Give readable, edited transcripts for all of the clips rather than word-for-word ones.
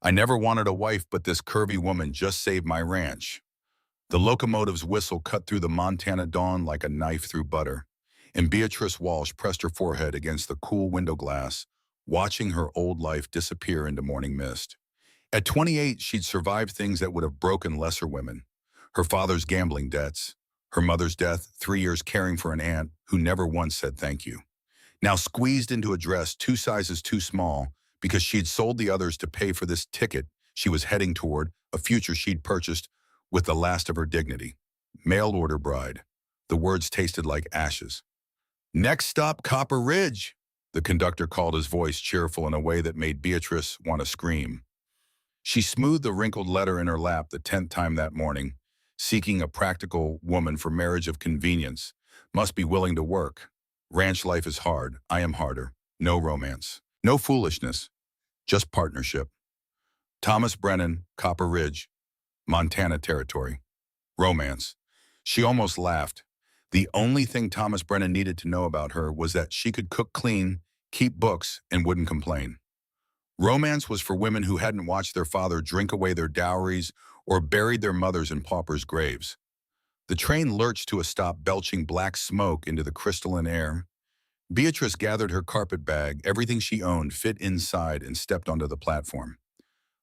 I never wanted a wife, but this curvy woman just saved my ranch. The locomotive's whistle cut through the Montana dawn like a knife through butter, and Beatrice Walsh pressed her forehead against the cool window glass, watching her old life disappear into morning mist. At 28, she'd survived things that would have broken lesser women. Her father's gambling debts, her mother's death, 3 years caring for an aunt who never once said thank you. Now squeezed into a dress 2 sizes too small because she'd sold the others to pay for this ticket she was heading toward, a future she'd purchased with the last of her dignity. Mail-order bride. The words tasted like ashes. Next stop, Copper Ridge, the conductor called, his voice cheerful in a way that made Beatrice want to scream. She smoothed the wrinkled letter in her lap the 10th time that morning, seeking a practical woman for marriage of convenience. Must be willing to work. Ranch life is hard. I am harder. No romance. No foolishness. Just partnership. Thomas Brennan, Copper Ridge, Montana territory. Romance. She almost laughed. The only thing Thomas Brennan needed to know about her was that she could cook clean, keep books, and wouldn't complain. Romance was for women who hadn't watched their father drink away their dowries or buried their mothers in paupers' graves. The train lurched to a stop, belching black smoke into the crystalline air. Beatrice gathered her carpet bag, everything she owned fit inside, and stepped onto the platform.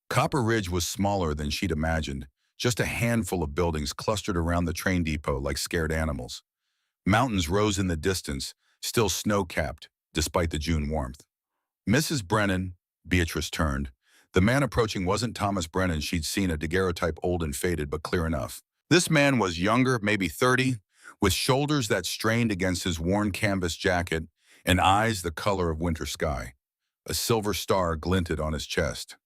Copper Ridge was smaller than she'd imagined, just a handful of buildings clustered around the train depot like scared animals. Mountains rose in the distance, still snow-capped, despite the June warmth. Mrs. Brennan, Beatrice turned. The man approaching wasn't Thomas Brennan she'd seen, a daguerreotype, old and faded, but clear enough. This man was younger, maybe 30, with shoulders that strained against his worn canvas jacket and eyes the color of winter sky. A silver star glinted on his chest.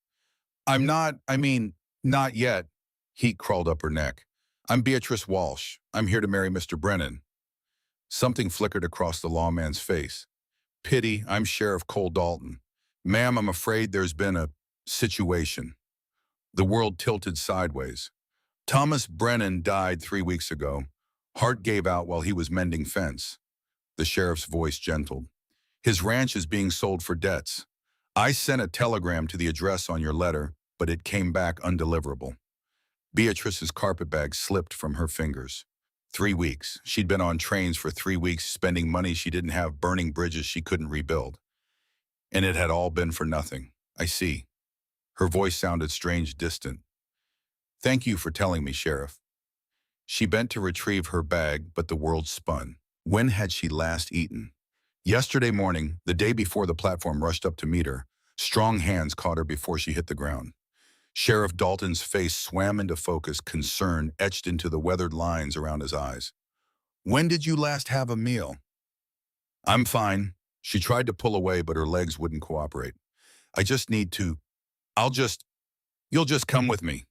Not yet. Heat crawled up her neck. I'm Beatrice Walsh. I'm here to marry Mr. Brennan. Something flickered across the lawman's face. Pity, I'm Sheriff Cole Dalton. Ma'am, I'm afraid there's been a situation. The world tilted sideways. Thomas Brennan died 3 weeks ago. Heart gave out while he was mending fence. The sheriff's voice gentled. His ranch is being sold for debts. I sent a telegram to the address on your letter, but it came back undeliverable. Beatrice's carpetbag slipped from her fingers. 3 weeks. She'd been on trains for 3 weeks, spending money she didn't have, burning bridges she couldn't rebuild. And it had all been for nothing. I see. Her voice sounded strange, distant. Thank you for telling me, Sheriff. She bent to retrieve her bag, but the world spun. When had she last eaten? Yesterday morning, the day before the platform rushed up to meet her. Strong hands caught her before she hit the ground. Sheriff Dalton's face swam into focus, concern etched into the weathered lines around his eyes. When did you last have a meal? I'm fine. She tried to pull away, but her legs wouldn't cooperate. I just need to. You'll just come with me.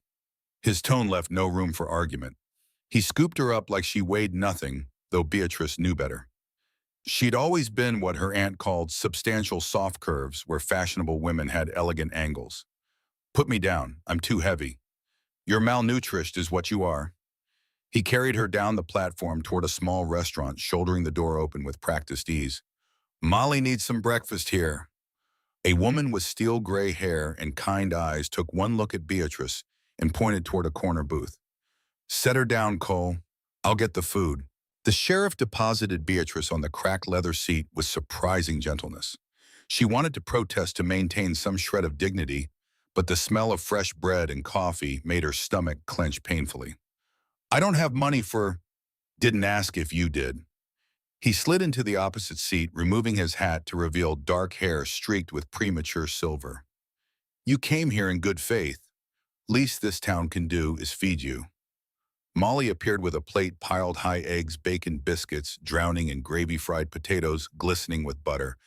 His tone left no room for argument. He scooped her up like she weighed nothing, though Beatrice knew better. She'd always been what her aunt called substantial soft curves, where fashionable women had elegant angles. Put me down. I'm too heavy. You're malnourished is what you are. He carried her down the platform toward a small restaurant, shouldering the door open with practiced ease. Molly needs some breakfast here. A woman with steel gray hair and kind eyes took one look at Beatrice and pointed toward a corner booth. Set her down, Cole. I'll get the food. The sheriff deposited Beatrice on the cracked leather seat with surprising gentleness. She wanted to protest to maintain some shred of dignity, but the smell of fresh bread and coffee made her stomach clench painfully. I don't have money for... Didn't ask if you did. He slid into the opposite seat, removing his hat to reveal dark hair streaked with premature silver. You came here in good faith. Least this town can do is feed you. Molly appeared with a plate piled high, eggs, bacon, biscuits, drowning in gravy-fried potatoes, glistening with butter.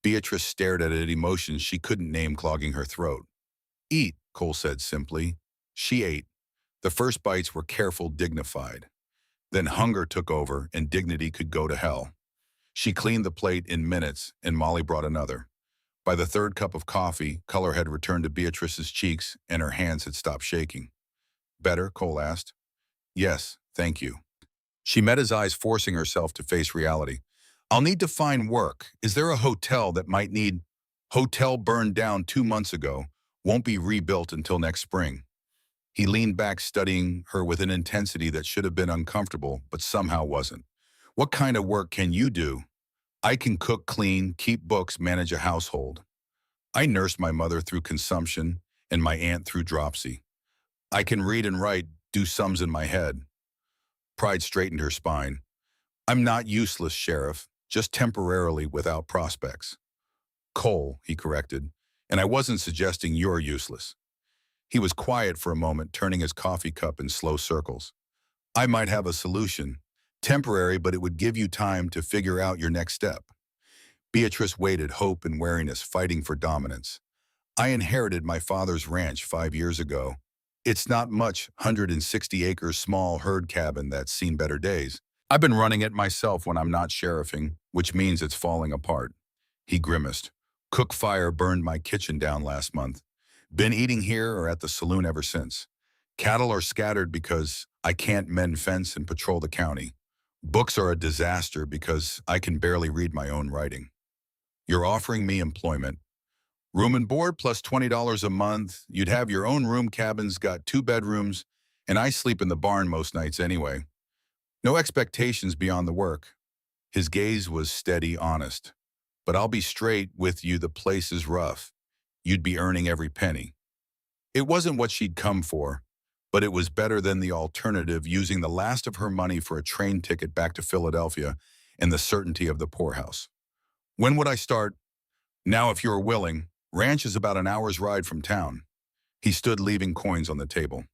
Beatrice stared at it, emotions she couldn't name clogging her throat. Eat, Cole said simply. She ate. The first bites were careful, dignified. Then hunger took over, and dignity could go to hell. She cleaned the plate in minutes, and Molly brought another. By the third cup of coffee, color had returned to Beatrice's cheeks, and her hands had stopped shaking. Better? Cole asked. Yes, thank you. She met his eyes, forcing herself to face reality. I'll need to find work. Is there a hotel that might need... Hotel burned down 2 months ago. Won't be rebuilt until next spring. He leaned back, studying her with an intensity that should have been uncomfortable, but somehow wasn't. What kind of work can you do? I can cook, clean, keep books, manage a household. I nursed my mother through consumption and my aunt through dropsy. I can read and write, do sums in my head. Pride straightened her spine. I'm not useless, Sheriff, just temporarily without prospects. Cole, he corrected, and I wasn't suggesting you're useless. He was quiet for a moment, turning his coffee cup in slow circles. I might have a solution. Temporary, but it would give you time to figure out your next step. Beatrice waited, hope and wariness fighting for dominance. I inherited my father's ranch 5 years ago. It's not much, 160 acres small herd cabin that's seen better days. I've been running it myself when I'm not sheriffing, which means it's falling apart. He grimaced. Cook fire burned my kitchen down last month. Been eating here or at the saloon ever since. Cattle are scattered because I can't mend fence and patrol the county. Books are a disaster because I can barely read my own writing. You're offering me employment. Room and board plus $20 a month. You'd have your own room, cabin's got 2 bedrooms, and I sleep in the barn most nights anyway. No expectations beyond the work. His gaze was steady, honest. But I'll be straight with you, the place is rough. You'd be earning every penny. It wasn't what she'd come for, but it was better than the alternative, using the last of her money for a train ticket back to Philadelphia and the certainty of the poorhouse. When would I start? Now, if you're willing. Ranch is about an hour's ride from town. He stood, leaving coins on the table.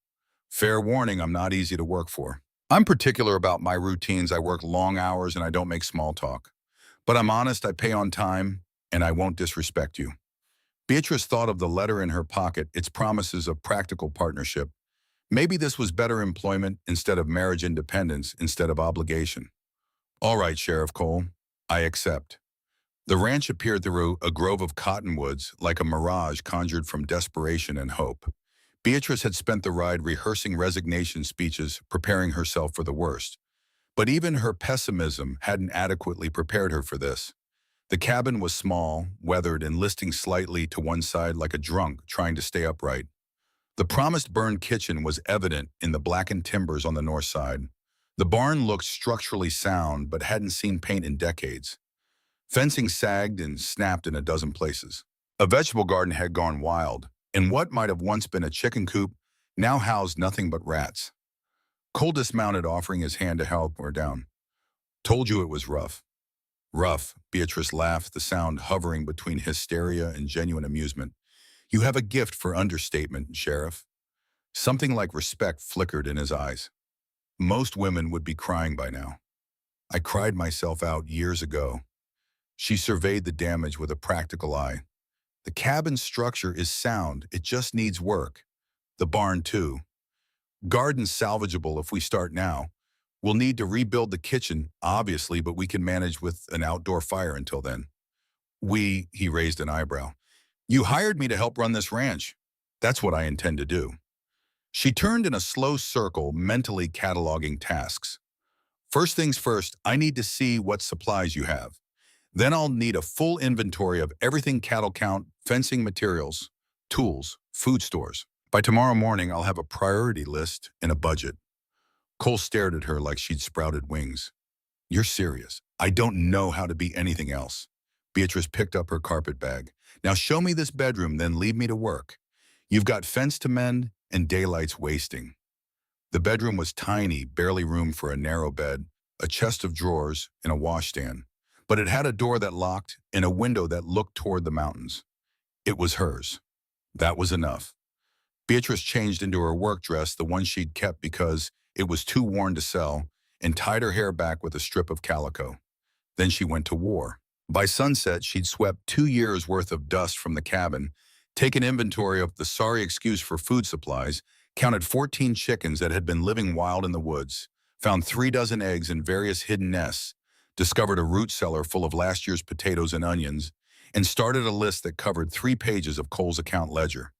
Fair warning, I'm not easy to work for. I'm particular about my routines. I work long hours and I don't make small talk. But I'm honest, I pay on time, and I won't disrespect you. Beatrice thought of the letter in her pocket, its promises of practical partnership. Maybe this was better employment instead of marriage, independence instead of obligation. All right, Sheriff Cole, I accept. The ranch appeared through a grove of cottonwoods, like a mirage conjured from desperation and hope. Beatrice had spent the ride rehearsing resignation speeches, preparing herself for the worst. But even her pessimism hadn't adequately prepared her for this. The cabin was small, weathered, and listing slightly to one side like a drunk trying to stay upright. The promised burned kitchen was evident in the blackened timbers on the north side. The barn looked structurally sound but hadn't seen paint in decades. Fencing sagged and snapped in a dozen places. A vegetable garden had gone wild, and what might have once been a chicken coop now housed nothing but rats. Cole dismounted, offering his hand to help her down. Told you it was rough. Rough, Beatrice laughed, the sound hovering between hysteria and genuine amusement. You have a gift for understatement, Sheriff. Something like respect flickered in his eyes. Most women would be crying by now. I cried myself out years ago. She surveyed the damage with a practical eye. The cabin's structure is sound, it just needs work. The barn too. Garden's salvageable if we start now. We'll need to rebuild the kitchen, obviously, but we can manage with an outdoor fire until then. He raised an eyebrow. You hired me to help run this ranch. That's what I intend to do. She turned in a slow circle, mentally cataloging tasks. First things first, I need to see what supplies you have. Then I'll need a full inventory of everything: cattle count, fencing materials, tools, food stores. By tomorrow morning, I'll have a priority list and a budget. Cole stared at her like she'd sprouted wings. You're serious. I don't know how to be anything else. Beatrice picked up her carpet bag. Now show me this bedroom, then leave me to work. You've got fence to mend and daylight's wasting. The bedroom was tiny, barely room for a narrow bed, a chest of drawers, and a washstand. But it had a door that locked and a window that looked toward the mountains. It was hers. That was enough. Beatrice changed into her work dress, the one she'd kept because it was too worn to sell, and tied her hair back with a strip of calico. Then she went to war. By sunset, she'd swept 2 years' worth of dust from the cabin, taken inventory of the sorry excuse for food supplies, counted 14 chickens that had been living wild in the woods, found 3 dozen eggs in various hidden nests, discovered a root cellar full of last year's potatoes and onions, and started a list that covered 3 pages of Cole's account ledger.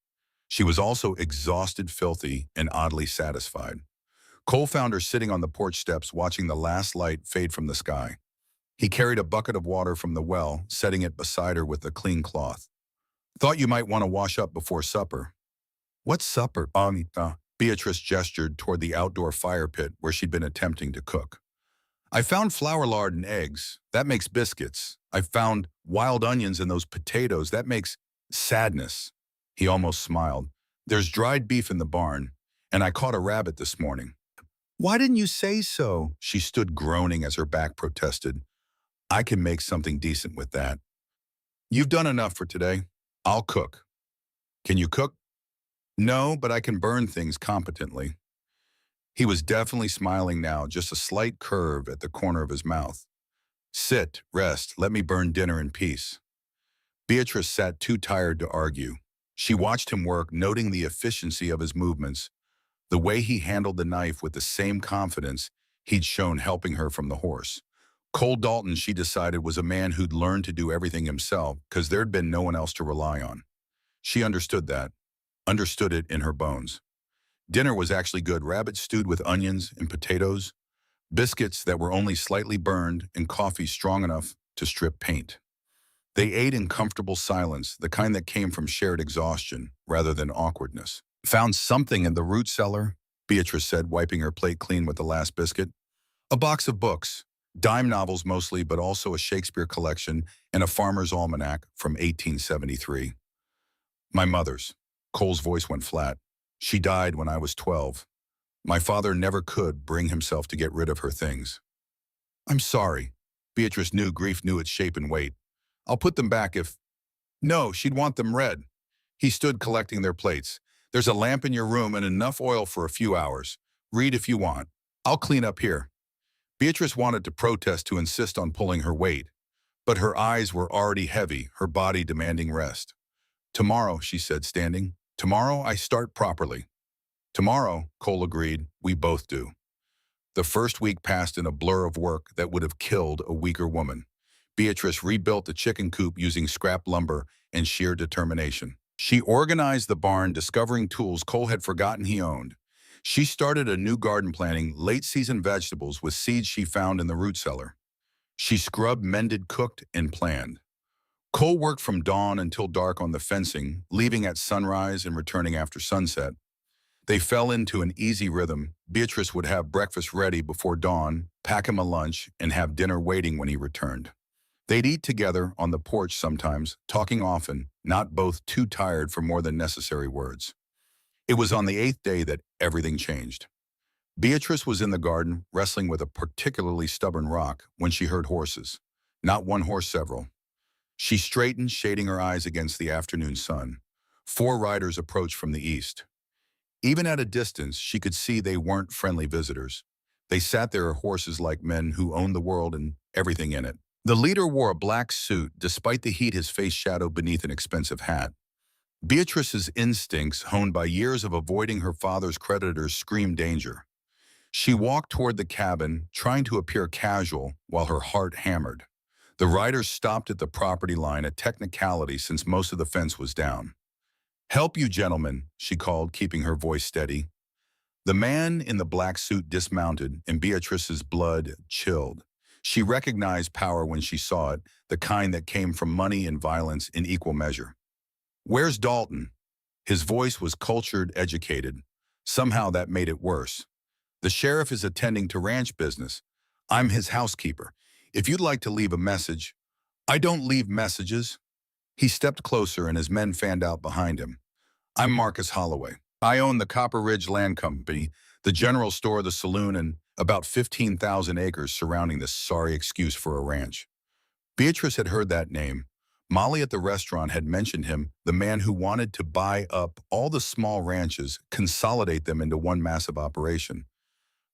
She was also exhausted, filthy, and oddly satisfied. Cole found her sitting on the porch steps, watching the last light fade from the sky. He carried a bucket of water from the well, setting it beside her with a clean cloth. Thought you might want to wash up before supper. What's supper, Anita? Beatrice gestured toward the outdoor fire pit where she'd been attempting to cook. I found flour lard and eggs. That makes biscuits. I found wild onions and those potatoes. That makes sadness. He almost smiled. There's dried beef in the barn, and I caught a rabbit this morning. Why didn't you say so? She stood groaning as her back protested. I can make something decent with that. You've done enough for today. I'll cook. Can you cook? No, but I can burn things competently. He was definitely smiling now, just a slight curve at the corner of his mouth. Sit, rest, let me burn dinner in peace. Beatrice sat too tired to argue. She watched him work, noting the efficiency of his movements, the way he handled the knife with the same confidence he'd shown helping her from the horse. Cole Dalton, she decided, was a man who'd learned to do everything himself because there'd been no one else to rely on. She understood that, understood it in her bones. Dinner was actually good: rabbit stewed with onions and potatoes, biscuits that were only slightly burned, and coffee strong enough to strip paint. They ate in comfortable silence, the kind that came from shared exhaustion rather than awkwardness. Found something in the root cellar, Beatrice said, wiping her plate clean with the last biscuit. A box of books, dime novels mostly, but also a Shakespeare collection and a farmer's almanac from 1873. My mother's. Cole's voice went flat. She died when I was 12. My father never could bring himself to get rid of her things. I'm sorry. Beatrice knew grief knew its shape and weight. I'll put them back if... No, she'd want them red. He stood collecting their plates. There's a lamp in your room and enough oil for a few hours. Read if you want. I'll clean up here. Beatrice wanted to protest, to insist on pulling her weight, but her eyes were already heavy, her body demanding rest. Tomorrow, she said, standing. Tomorrow I start properly. Tomorrow, Cole agreed, we both do. The first week passed in a blur of work that would have killed a weaker woman. Beatrice rebuilt the chicken coop using scrap lumber and sheer determination. She organized the barn, discovering tools Cole had forgotten he owned. She started a new garden, planting late-season vegetables with seeds she found in the root cellar. She scrubbed, mended, cooked, and planned. Cole worked from dawn until dark on the fencing, leaving at sunrise and returning after sunset. They fell into an easy rhythm. Beatrice would have breakfast ready before dawn, pack him a lunch, and have dinner waiting when he returned. They'd eat together on the porch sometimes, talking often, not both too tired for more than necessary words. It was on the 8th day that everything changed. Beatrice was in the garden, wrestling with a particularly stubborn rock, when she heard horses. Not one horse, several. She straightened, shading her eyes against the afternoon sun. 4 riders approached from the east. Even at a distance, she could see they weren't friendly visitors. They sat their horses like men who owned the world and everything in it. The leader wore a black suit. Despite the heat, his face shadowed beneath an expensive hat. Beatrice's instincts, honed by years of avoiding her father's creditors, screamed danger. She walked toward the cabin, trying to appear casual while her heart hammered. The riders stopped at the property line, a technicality since most of the fence was down. "Help you, gentlemen," she called, keeping her voice steady. The man in the black suit dismounted, and Beatrice's blood chilled. She recognized power when she saw it, the kind that came from money and violence in equal measure. "Where's Dalton?" His voice was cultured, educated. Somehow that made it worse. "The sheriff is attending to ranch business. I'm his housekeeper. If you'd like to leave a message..." "I don't leave messages." He stepped closer and his men fanned out behind him. "I'm Marcus Holloway. I own the Copper Ridge Land Company, the general store, the saloon, and about 15,000 acres surrounding this sorry excuse for a ranch." Beatrice had heard that name. Molly at the restaurant had mentioned him, the man who wanted to buy up all the small ranches, consolidate them into one massive operation.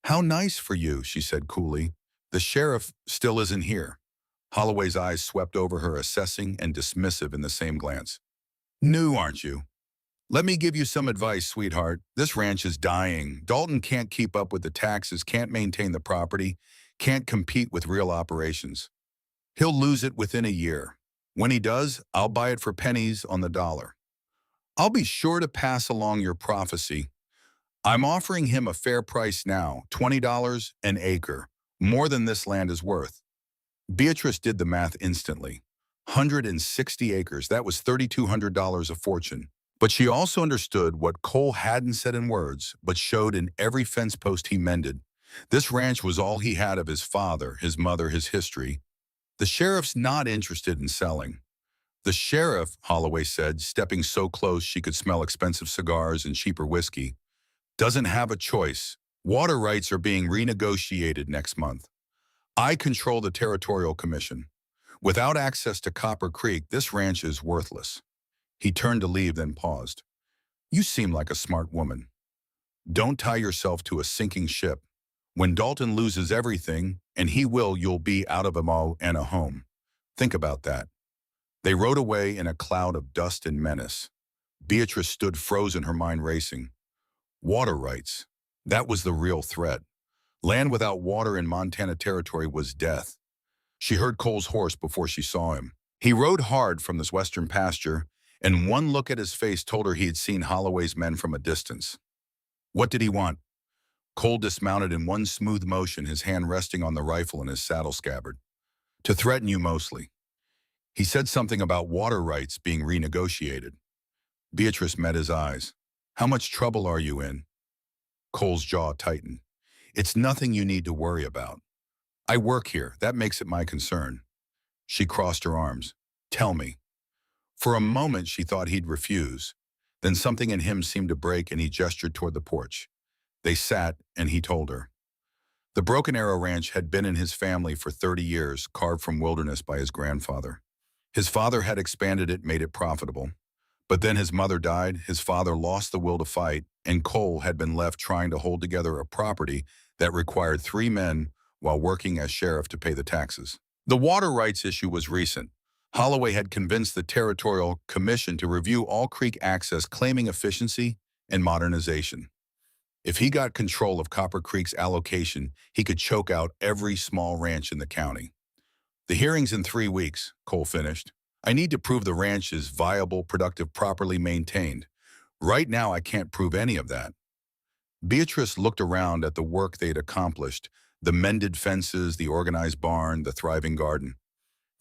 "How nice for you," she said coolly. "The sheriff still isn't here." Holloway's eyes swept over her, assessing and dismissive in the same glance. "New, aren't you? Let me give you some advice, sweetheart. This ranch is dying. Dalton can't keep up with the taxes, can't maintain the property, can't compete with real operations. He'll lose it within a year. When he does, I'll buy it for pennies on the dollar. I'll be sure to pass along your prophecy. I'm offering him a fair price now, $20 an acre, more than this land is worth." Beatrice did the math instantly. 160 acres, that was $3,200 a fortune. But she also understood what Cole hadn't said in words, but showed in every fence post he mended. This ranch was all he had of his father, his mother, his history. The sheriff's not interested in selling. The sheriff, Holloway said, stepping so close she could smell expensive cigars and cheaper whiskey, doesn't have a choice. Water rights are being renegotiated next month. I control the Territorial Commission. Without access to Copper Creek, this ranch is worthless. He turned to leave, then paused. You seem like a smart woman. Don't tie yourself to a sinking ship. When Dalton loses everything, and he will, you'll be out of a mo and a home. Think about that. They rode away in a cloud of dust and menace. Beatrice stood frozen, her mind racing. Water rights. That was the real threat. Land without water in Montana Territory was death. She heard Cole's horse before she saw him. He rode hard from this western pasture, and one look at his face told her he had seen Holloway's men from a distance. What did he want? Cole dismounted in one smooth motion, his hand resting on the rifle in his saddle scabbard. To threaten you mostly. He said something about water rights being renegotiated. Beatrice met his eyes. How much trouble are you in? Cole's jaw tightened. It's nothing you need to worry about. I work here. That makes it my concern. She crossed her arms. Tell me. For a moment, she thought he'd refuse. Then something in him seemed to break, and he gestured toward the porch. They sat, and he told her. The Broken Arrow Ranch had been in his family for 30 years, carved from wilderness by his grandfather. His father had expanded it, made it profitable. But then his mother died, his father lost the will to fight, and Cole had been left trying to hold together a property that required 3 men while working as sheriff to pay the taxes. The water rights issue was recent. Holloway had convinced the Territorial Commission to review all creek access, claiming efficiency and modernization. If he got control of Copper Creek's allocation, he could choke out every small ranch in the county. The hearing's in 3 weeks, Cole finished. I need to prove the ranch is viable, productive, properly maintained. Right now, I can't prove any of that. Beatrice looked around at the work they'd accomplished, the mended fences, the organized barn, the thriving garden.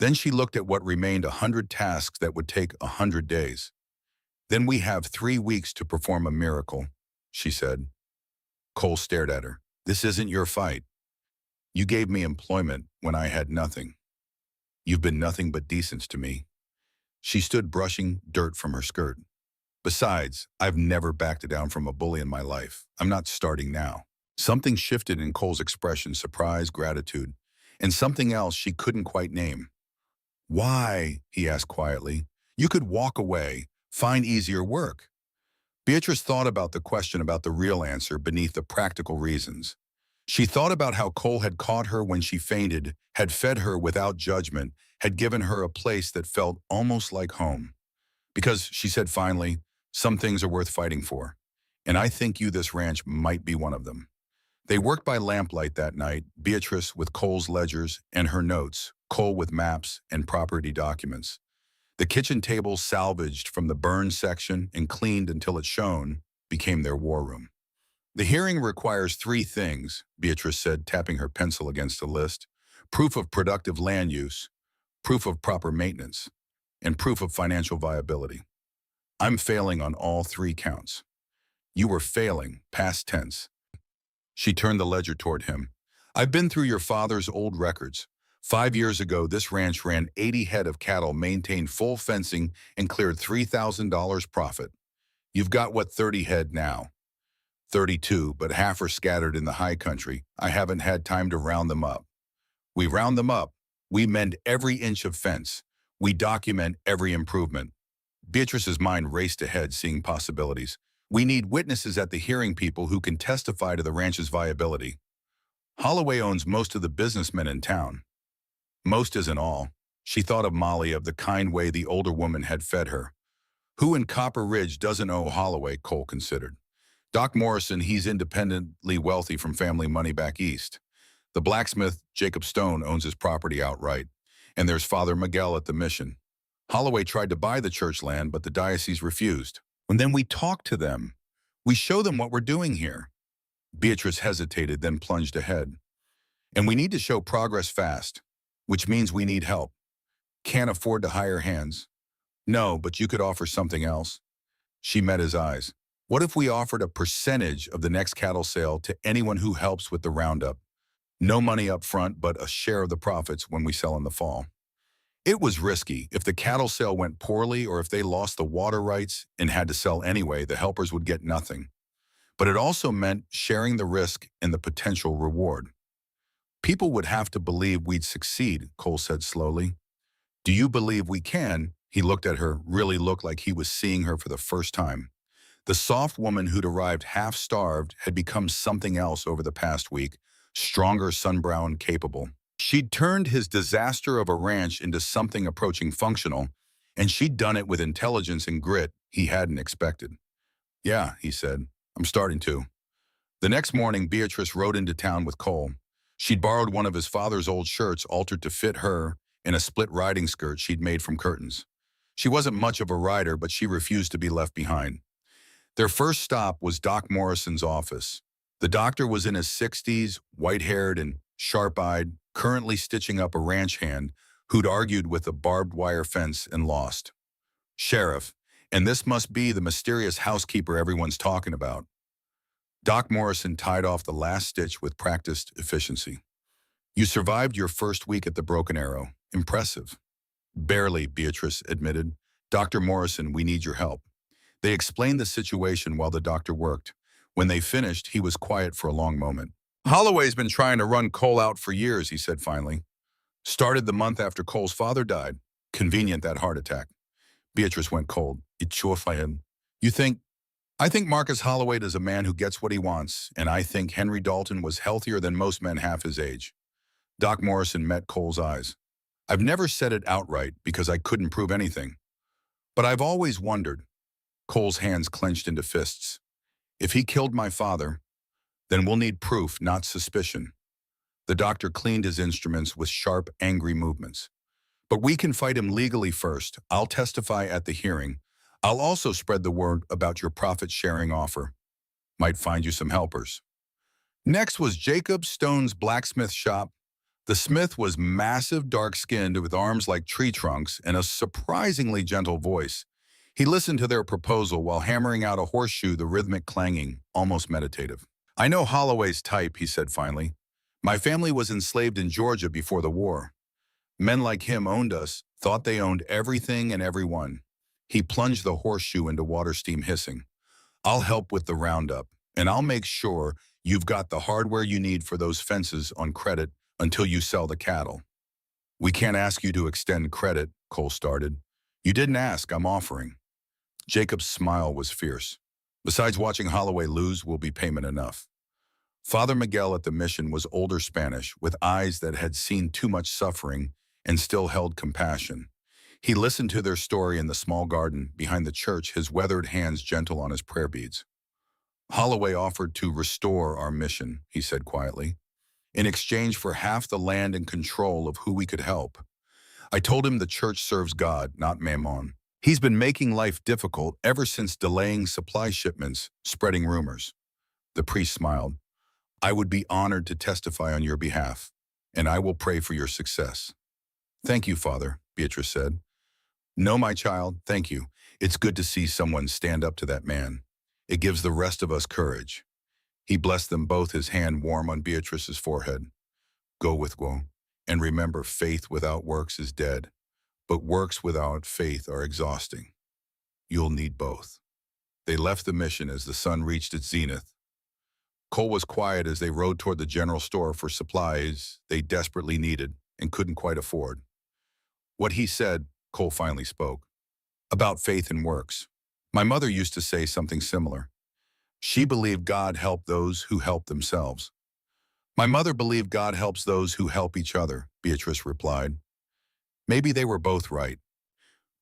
Then she looked at what remained 100 tasks that would take 100 days. Then we have 3 weeks to perform a miracle, she said. Cole stared at her. This isn't your fight. You gave me employment when I had nothing. You've been nothing but decent to me. She stood brushing dirt from her skirt. Besides, I've never backed down from a bully in my life. I'm not starting now. Something shifted in Cole's expression, surprise, gratitude, and something else she couldn't quite name. Why? He asked quietly. You could walk away, find easier work. Beatrice thought about the question, about the real answer beneath the practical reasons. She thought about how Cole had caught her when she fainted, had fed her without judgment, had given her a place that felt almost like home. Because, she said finally, some things are worth fighting for. And I think this ranch might be one of them. They worked by lamplight that night, Beatrice with Cole's ledgers and her notes, Cole with maps and property documents. The kitchen table, salvaged from the burned section and cleaned until it shone, became their war room. The hearing requires 3 things, Beatrice said, tapping her pencil against a list. Proof of productive land use, proof of proper maintenance, and proof of financial viability. I'm failing on all 3 counts. You were failing, past tense. She turned the ledger toward him. I've been through your father's old records. 5 years ago, this ranch ran 80 head of cattle, maintained full fencing, and cleared $3,000 profit. You've got, 30 head now? 32, but half are scattered in the high country. I haven't had time to round them up. We round them up. We mend every inch of fence. We document every improvement. Beatrice's mind raced ahead, seeing possibilities. We need witnesses at the hearing, people who can testify to the ranch's viability. Holloway owns most of the businessmen in town. Most isn't all. She thought of Molly, of the kind way the older woman had fed her. Who in Copper Ridge doesn't owe Holloway, Cole considered. Doc Morrison, he's independently wealthy from family money back east. The blacksmith, Jacob Stone, owns his property outright. And there's Father Miguel at the mission. Holloway tried to buy the church land, but the diocese refused. And then we talk to them. We show them what we're doing here. Beatrice hesitated, then plunged ahead. And we need to show progress fast, which means we need help. Can't afford to hire hands. No, but you could offer something else. She met his eyes. What if we offered a percentage of the next cattle sale to anyone who helps with the roundup? No money up front, but a share of the profits when we sell in the fall. It was risky. If the cattle sale went poorly or if they lost the water rights and had to sell anyway, the helpers would get nothing. But it also meant sharing the risk and the potential reward. People would have to believe we'd succeed, Cole said slowly. Do you believe we can? He looked at her, really looked like he was seeing her for the first time. The soft woman who'd arrived half-starved had become something else over the past week, stronger, sunbrowned, capable. She'd turned his disaster of a ranch into something approaching functional, and she'd done it with intelligence and grit he hadn't expected. Yeah, he said, I'm starting to. The next morning, Beatrice rode into town with Cole. She'd borrowed one of his father's old shirts altered to fit her in a split riding skirt she'd made from curtains. She wasn't much of a rider, but she refused to be left behind. Their first stop was Doc Morrison's office. The doctor was in his 60s, white-haired and sharp-eyed, currently stitching up a ranch hand who'd argued with a barbed wire fence and lost. Sheriff, and this must be the mysterious housekeeper everyone's talking about. Doc Morrison tied off the last stitch with practiced efficiency. You survived your first week at the Broken Arrow. Impressive. Barely, Beatrice admitted. Dr. Morrison, we need your help. They explained the situation while the doctor worked. When they finished, he was quiet for a long moment. Holloway's been trying to run Cole out for years, he said finally. Started the month after Cole's father died. Convenient, that heart attack. Beatrice went cold. You think? I think Marcus Holloway is a man who gets what he wants, and I think Henry Dalton was healthier than most men half his age. Doc Morrison met Cole's eyes. I've never said it outright because I couldn't prove anything. But I've always wondered. Cole's hands clenched into fists. If he killed my father, then we'll need proof, not suspicion. The doctor cleaned his instruments with sharp, angry movements. But we can fight him legally first. I'll testify at the hearing. I'll also spread the word about your profit-sharing offer. Might find you some helpers. Next was Jacob Stone's blacksmith shop. The smith was massive, dark-skinned, with arms like tree trunks and a surprisingly gentle voice. He listened to their proposal while hammering out a horseshoe, the rhythmic clanging, almost meditative. I know Holloway's type, he said finally. My family was enslaved in Georgia before the war. Men like him owned us, thought they owned everything and everyone. He plunged the horseshoe into water, steam hissing. I'll help with the roundup, and I'll make sure you've got the hardware you need for those fences on credit until you sell the cattle. We can't ask you to extend credit, Cole started. You didn't ask, I'm offering. Jacob's smile was fierce. Besides watching Holloway lose will be payment enough. Father Miguel at the mission was older Spanish, with eyes that had seen too much suffering and still held compassion. He listened to their story in the small garden behind the church, his weathered hands gentle on his prayer beads. Holloway offered to restore our mission, he said quietly, in exchange for half the land and control of who we could help. I told him the church serves God, not Mammon. He's been making life difficult ever since delaying supply shipments, spreading rumors. The priest smiled. I would be honored to testify on your behalf, and I will pray for your success. Thank you, Father, Beatrice said. No, my child, thank you. It's good to see someone stand up to that man. It gives the rest of us courage. He blessed them both, his hand warm on Beatrice's forehead. Go with woe, and remember, faith without works is dead, but works without faith are exhausting. You'll need both. They left the mission as the sun reached its zenith. Cole was quiet as they rode toward the general store for supplies they desperately needed and couldn't quite afford. What he said, Cole finally spoke. About faith and works. My mother used to say something similar. She believed God helped those who help themselves. My mother believed God helps those who help each other, Beatrice replied. Maybe they were both right.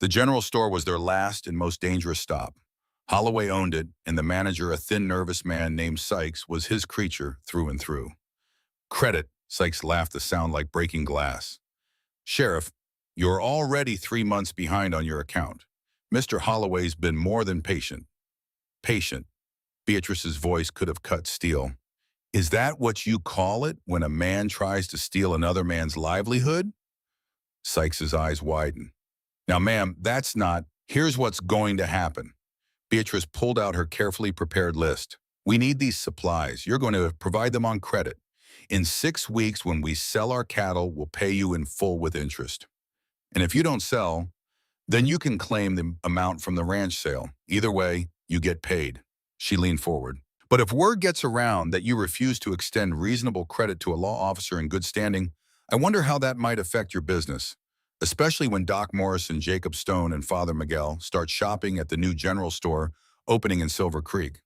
The general store was their last and most dangerous stop. Holloway owned it, and the manager, a thin, nervous man named Sykes, was his creature through and through. Credit, Sykes laughed, the sound like breaking glass. Sheriff, you're already 3 months behind on your account. Mr. Holloway's been more than patient. Patient. Beatrice's voice could have cut steel. Is that what you call it when a man tries to steal another man's livelihood? Sykes's eyes widen. Now, ma'am, that's not. Here's what's going to happen. Beatrice pulled out her carefully prepared list. We need these supplies. You're going to provide them on credit. In 6 weeks, when we sell our cattle, we'll pay you in full with interest. And if you don't sell, then you can claim the amount from the ranch sale. Either way, you get paid. She leaned forward. But if word gets around that you refuse to extend reasonable credit to a law officer in good standing, I wonder how that might affect your business, especially when Doc Morrison, Jacob Stone, and Father Miguel start shopping at the new general store opening in Silver Creek.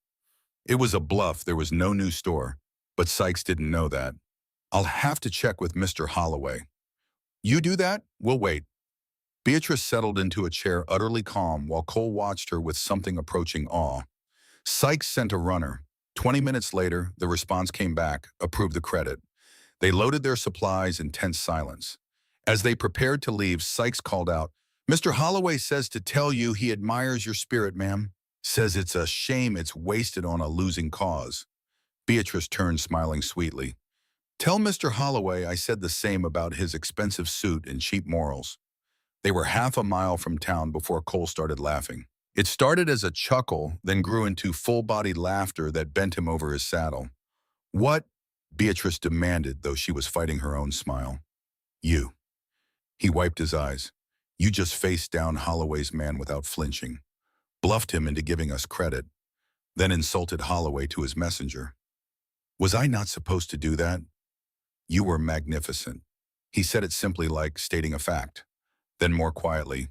It was a bluff. There was no new store, but Sykes didn't know that. I'll have to check with Mr. Holloway. You do that? We'll wait. Beatrice settled into a chair utterly calm while Cole watched her with something approaching awe. Sykes sent a runner. 20 minutes later, the response came back, approved the credit. They loaded their supplies in tense silence. As they prepared to leave, Sykes called out, Mr. Holloway says to tell you he admires your spirit, ma'am. Says it's a shame it's wasted on a losing cause. Beatrice turned, smiling sweetly. Tell Mr. Holloway I said the same about his expensive suit and cheap morals. They were half a mile from town before Cole started laughing. It started as a chuckle, then grew into full-bodied laughter that bent him over his saddle. What? Beatrice demanded, though she was fighting her own smile. You. He wiped his eyes. You just faced down Holloway's man without flinching. Bluffed him into giving us credit, then insulted Holloway to his messenger. Was I not supposed to do that? You were magnificent. He said it simply, like stating a fact. Then more quietly,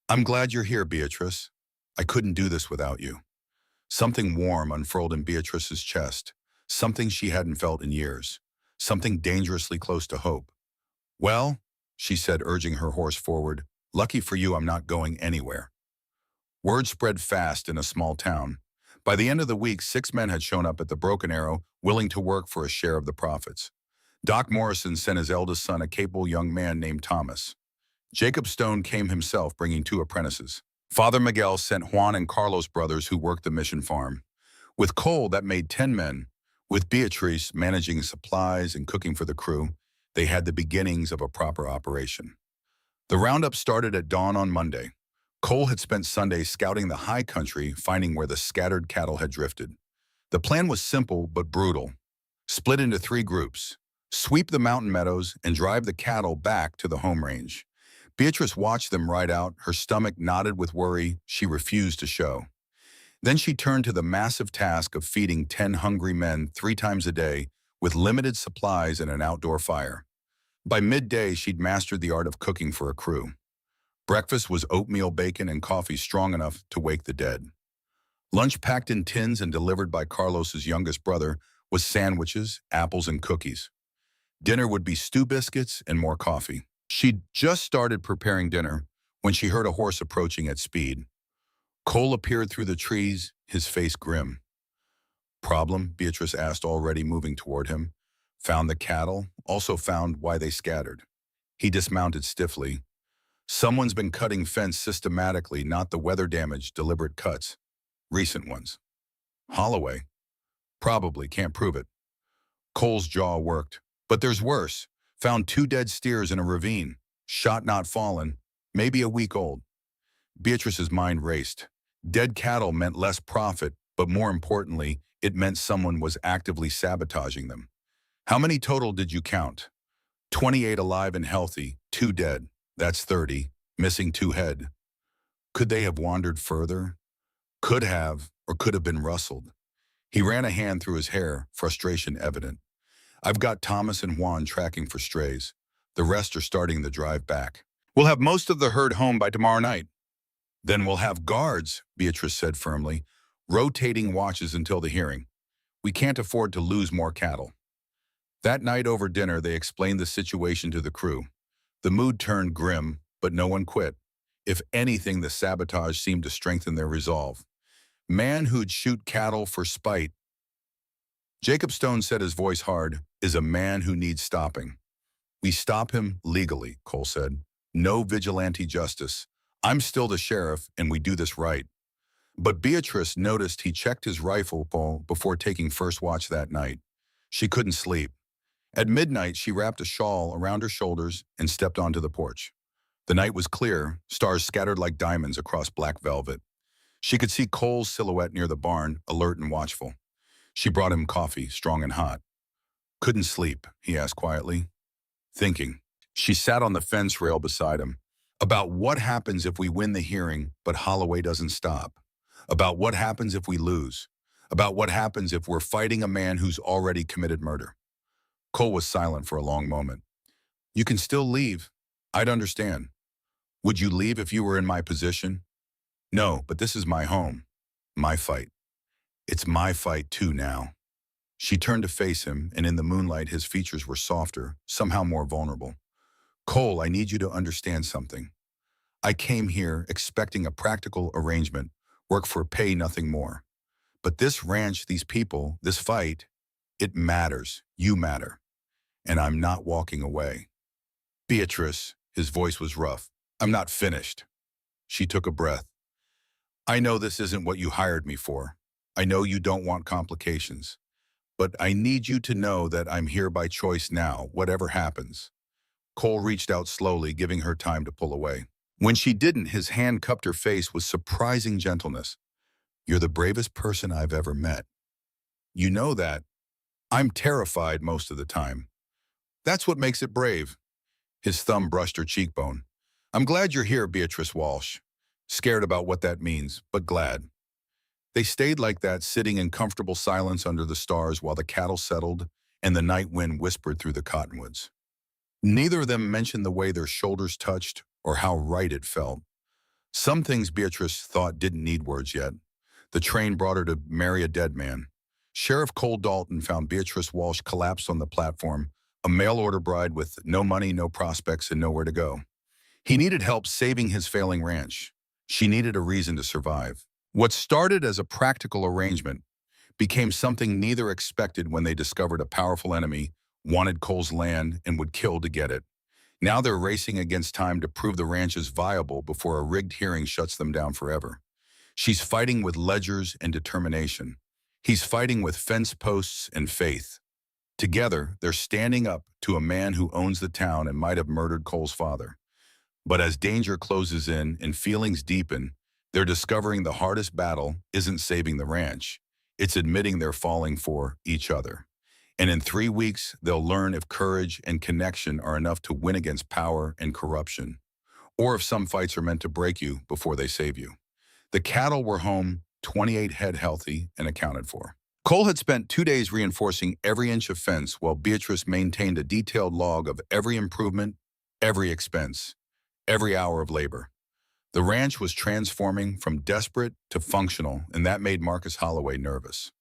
I'm glad you're here, Beatrice. I couldn't do this without you. Something warm unfurled in Beatrice's chest, something she hadn't felt in years, something dangerously close to hope. Well, she said, urging her horse forward, lucky for you I'm not going anywhere. Word spread fast in a small town. By the end of the week, 6 men had shown up at the Broken Arrow, willing to work for a share of the profits. Doc Morrison sent his eldest son, a capable young man named Thomas. Jacob Stone came himself, bringing 2 apprentices. Father Miguel sent Juan and Carlos brothers who worked the mission farm. With Cole, that made 10 men. With Beatrice managing supplies and cooking for the crew, they had the beginnings of a proper operation. The roundup started at dawn on Monday. Cole had spent Sunday scouting the high country, finding where the scattered cattle had drifted. The plan was simple but brutal. Split into 3 groups. Sweep the mountain meadows and drive the cattle back to the home range. Beatrice watched them ride out, her stomach knotted with worry she refused to show. Then she turned to the massive task of feeding 10 hungry men 3 times a day with limited supplies and an outdoor fire. By midday, she'd mastered the art of cooking for a crew. Breakfast was oatmeal, bacon, and coffee strong enough to wake the dead. Lunch, packed in tins and delivered by Carlos's youngest brother, was sandwiches, apples, and cookies. Dinner would be stew biscuits and more coffee. She'd just started preparing dinner when she heard a horse approaching at speed. Cole appeared through the trees, his face grim. Problem? Beatrice asked, already moving toward him. Found the cattle, also found why they scattered. He dismounted stiffly. Someone's been cutting fence systematically, not the weather-damaged, deliberate cuts. Recent ones. Holloway? Probably, can't prove it. Cole's jaw worked. But there's worse. Found 2 dead steers in a ravine. Shot not fallen. Maybe a week old. Beatrice's mind raced. Dead cattle meant less profit, but more importantly, it meant someone was actively sabotaging them. How many total did you count? 28 alive and healthy, 2 dead. That's 30, missing 2 head. Could they have wandered further? Could have, or could have been rustled. He ran a hand through his hair, frustration evident. I've got Thomas and Juan tracking for strays. The rest are starting the drive back. We'll have most of the herd home by tomorrow night. Then we'll have guards, Beatrice said firmly, rotating watches until the hearing. We can't afford to lose more cattle. That night over dinner, they explained the situation to the crew. The mood turned grim, but no one quit. If anything, the sabotage seemed to strengthen their resolve. Man who'd shoot cattle for spite. Jacob Stone said, his voice hard, is a man who needs stopping. We stop him legally, Cole said. No vigilante justice. I'm still the sheriff, and we do this right. But Beatrice noticed he checked his rifle before taking first watch that night. She couldn't sleep. At midnight, she wrapped a shawl around her shoulders and stepped onto the porch. The night was clear, stars scattered like diamonds across black velvet. She could see Cole's silhouette near the barn, alert and watchful. She brought him coffee, strong and hot. "Couldn't sleep," he asked quietly. "Thinking." She sat on the fence rail beside him. "About what happens if we win the hearing, but Holloway doesn't stop. About what happens if we lose. About what happens if we're fighting a man who's already committed murder." Cole was silent for a long moment. "You can still leave. I'd understand." "Would you leave if you were in my position?" "No, but this is my home. My fight. It's my fight too now." She turned to face him, and in the moonlight his features were softer, somehow more vulnerable. "Cole, I need you to understand something. I came here expecting a practical arrangement, work for pay, nothing more. But this ranch, these people, this fight, it matters. You matter. And I'm not walking away." "Beatrice," his voice was rough, "I'm not finished." She took a breath. "I know this isn't what you hired me for. I know you don't want complications. But I need you to know that I'm here by choice now, whatever happens." Cole reached out slowly, giving her time to pull away. When she didn't, his hand cupped her face with surprising gentleness. "You're the bravest person I've ever met. You know that. I'm terrified most of the time. That's what makes it brave." His thumb brushed her cheekbone. "I'm glad you're here, Beatrice Walsh. Scared about what that means, but glad." They stayed like that, sitting in comfortable silence under the stars while the cattle settled and the night wind whispered through the cottonwoods. Neither of them mentioned the way their shoulders touched or how right it felt. Some things Beatrice thought didn't need words yet. The train brought her to marry a dead man. Sheriff Cole Dalton found Beatrice Walsh collapsed on the platform, a mail-order bride with no money, no prospects, and nowhere to go. He needed help saving his failing ranch. She needed a reason to survive. What started as a practical arrangement became something neither expected when they discovered a powerful enemy wanted Cole's land and would kill to get it. Now they're racing against time to prove the ranch is viable before a rigged hearing shuts them down forever. She's fighting with ledgers and determination. He's fighting with fence posts and faith. Together, they're standing up to a man who owns the town and might have murdered Cole's father. But as danger closes in and feelings deepen, they're discovering the hardest battle isn't saving the ranch. It's admitting they're falling for each other. And in 3 weeks, they'll learn if courage and connection are enough to win against power and corruption, or if some fights are meant to break you before they save you. The cattle were home, 28 head healthy and accounted for. Cole had spent 2 days reinforcing every inch of fence while Beatrice maintained a detailed log of every improvement, every expense, every hour of labor. The ranch was transforming from desperate to functional, and that made Marcus Holloway nervous.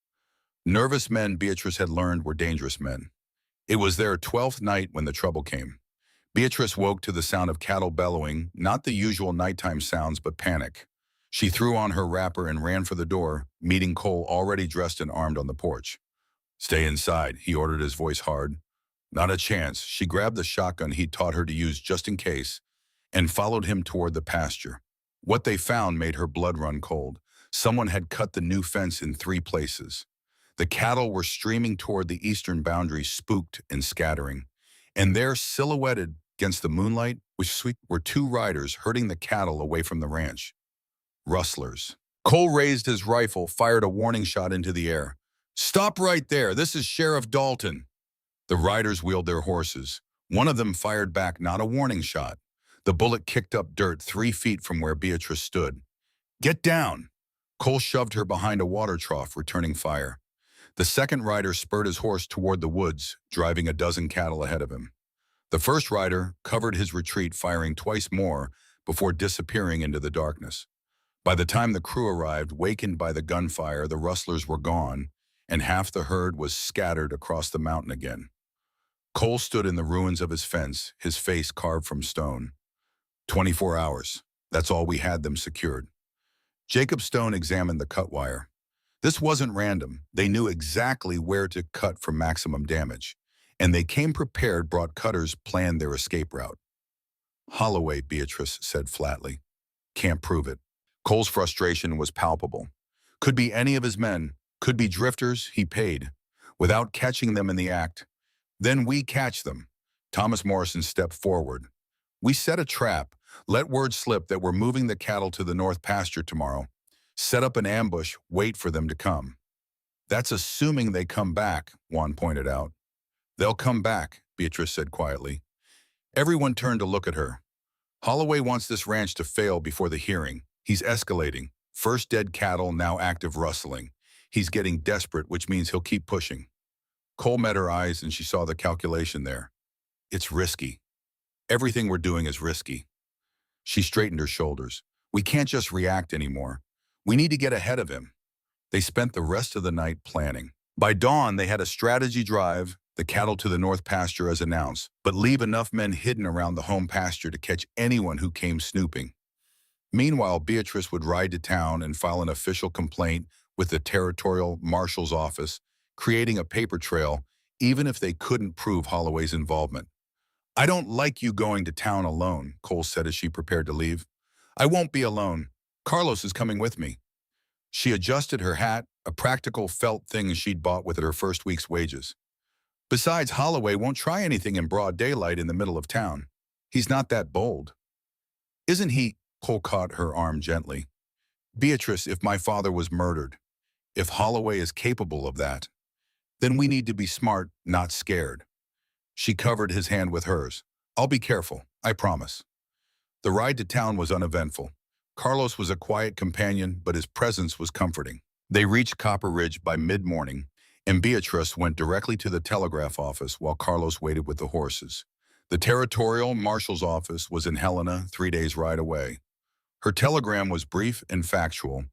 Nervous men, Beatrice had learned, were dangerous men. It was their 12th night when the trouble came. Beatrice woke to the sound of cattle bellowing, not the usual nighttime sounds, but panic. She threw on her wrapper and ran for the door, meeting Cole already dressed and armed on the porch. "Stay inside," he ordered, his voice hard. Not a chance. She grabbed the shotgun he'd taught her to use just in case and followed him toward the pasture. What they found made her blood run cold. Someone had cut the new fence in 3 places. The cattle were streaming toward the eastern boundary, spooked and scattering. And there, silhouetted against the moonlight, were 2 riders herding the cattle away from the ranch. Rustlers. Cole raised his rifle, fired a warning shot into the air. "Stop right there. This is Sheriff Dalton." The riders wheeled their horses. One of them fired back, not a warning shot. The bullet kicked up dirt 3 feet from where Beatrice stood. "Get down!" Cole shoved her behind a water trough, returning fire. The second rider spurred his horse toward the woods, driving a dozen cattle ahead of him. The first rider covered his retreat, firing twice more before disappearing into the darkness. By the time the crew arrived, wakened by the gunfire, the rustlers were gone, and half the herd was scattered across the mountain again. Cole stood in the ruins of his fence, his face carved from stone. 24 hours. That's all we had them secured. Jacob Stone examined the cut wire. This wasn't random. They knew exactly where to cut for maximum damage. And they came prepared, brought cutters, planned their escape route. "Holloway," Beatrice said flatly. "Can't prove it." Cole's frustration was palpable. Could be any of his men, could be drifters he paid. Without catching them in the act, Then we catch them. Thomas Morrison stepped forward. We set a trap, let word slip that we're moving the cattle to the north pasture tomorrow. Set up an ambush, wait for them to come. That's assuming they come back, Juan pointed out. They'll come back, Beatrice said quietly. Everyone turned to look at her. Holloway wants this ranch to fail before the hearing. He's escalating. First dead cattle, now active rustling. He's getting desperate, which means he'll keep pushing. Cole met her eyes and she saw the calculation there. It's risky. Everything we're doing is risky. She straightened her shoulders. We can't just react anymore. We need to get ahead of him. They spent the rest of the night planning. By dawn, they had a strategy drive, the cattle to the north pasture as announced, but leave enough men hidden around the home pasture to catch anyone who came snooping. Meanwhile, Beatrice would ride to town and file an official complaint with the territorial marshal's office, creating a paper trail, even if they couldn't prove Holloway's involvement. I don't like you going to town alone, Cole said as she prepared to leave. I won't be alone. Carlos is coming with me. She adjusted her hat, a practical felt thing she'd bought with her first week's wages. Besides, Holloway won't try anything in broad daylight in the middle of town. He's not that bold. Isn't he? Cole caught her arm gently. Beatrice, if my father was murdered, if Holloway is capable of that, then we need to be smart, not scared. She covered his hand with hers. I'll be careful, I promise. The ride to town was uneventful. Carlos was a quiet companion, but his presence was comforting. They reached Copper Ridge by mid-morning, and Beatrice went directly to the telegraph office while Carlos waited with the horses. The territorial marshal's office was in Helena, 3 days' ride away. Her telegram was brief and factual.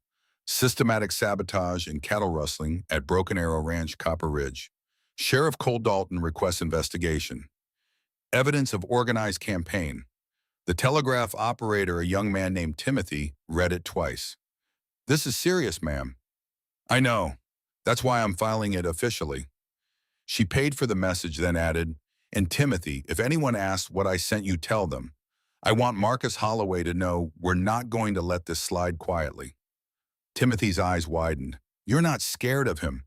Systematic sabotage and cattle rustling at Broken Arrow Ranch, Copper Ridge. Sheriff Cole Dalton requests investigation. Evidence of organized campaign. The telegraph operator, a young man named Timothy, read it twice. This is serious, ma'am. I know. That's why I'm filing it officially. She paid for the message, then added, and Timothy, if anyone asks what I sent you, tell them. I want Marcus Holloway to know we're not going to let this slide quietly. Timothy's eyes widened. You're not scared of him.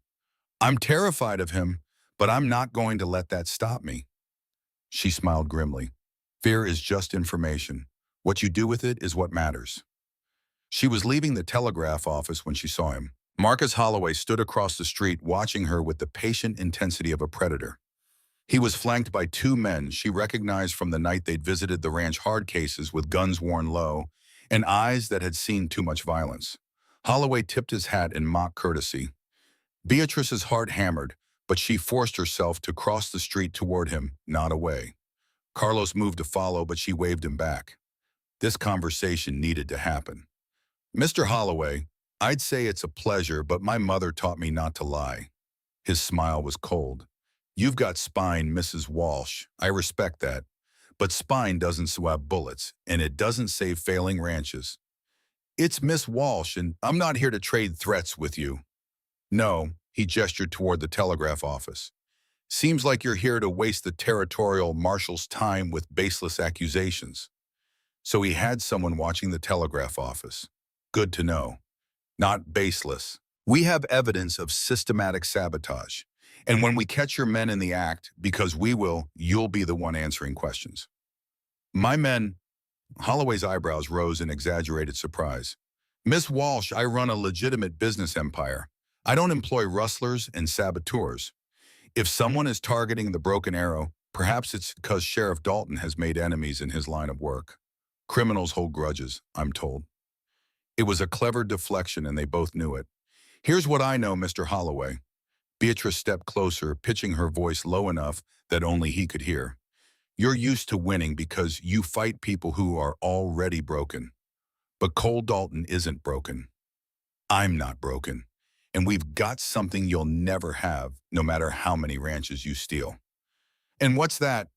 I'm terrified of him, but I'm not going to let that stop me. She smiled grimly. Fear is just information. What you do with it is what matters. She was leaving the telegraph office when she saw him. Marcus Holloway stood across the street watching her with the patient intensity of a predator. He was flanked by 2 men she recognized from the night they'd visited the ranch hard cases with guns worn low and eyes that had seen too much violence. Holloway tipped his hat in mock courtesy. Beatrice's heart hammered, but she forced herself to cross the street toward him, not away. Carlos moved to follow, but she waved him back. This conversation needed to happen. Mr. Holloway, I'd say it's a pleasure, but my mother taught me not to lie. His smile was cold. You've got spine, Mrs. Walsh. I respect that. But spine doesn't swab bullets, and it doesn't save failing ranches. It's Miss Walsh, and I'm not here to trade threats with you. No, he gestured toward the telegraph office. Seems like you're here to waste the territorial marshal's time with baseless accusations. So he had someone watching the telegraph office. Good to know. Not baseless. We have evidence of systematic sabotage. And when we catch your men in the act, because we will, you'll be the one answering questions. My men, Holloway's eyebrows rose in exaggerated surprise. Miss Walsh, I run a legitimate business empire. I don't employ rustlers and saboteurs. If someone is targeting the Broken Arrow, perhaps it's because Sheriff Dalton has made enemies in his line of work. Criminals hold grudges, I'm told. It was a clever deflection and they both knew it. Here's what I know, Mr. Holloway. Beatrice stepped closer, pitching her voice low enough that only he could hear. You're used to winning because you fight people who are already broken. But Cole Dalton isn't broken. I'm not broken. And we've got something you'll never have, no matter how many ranches you steal. And what's that?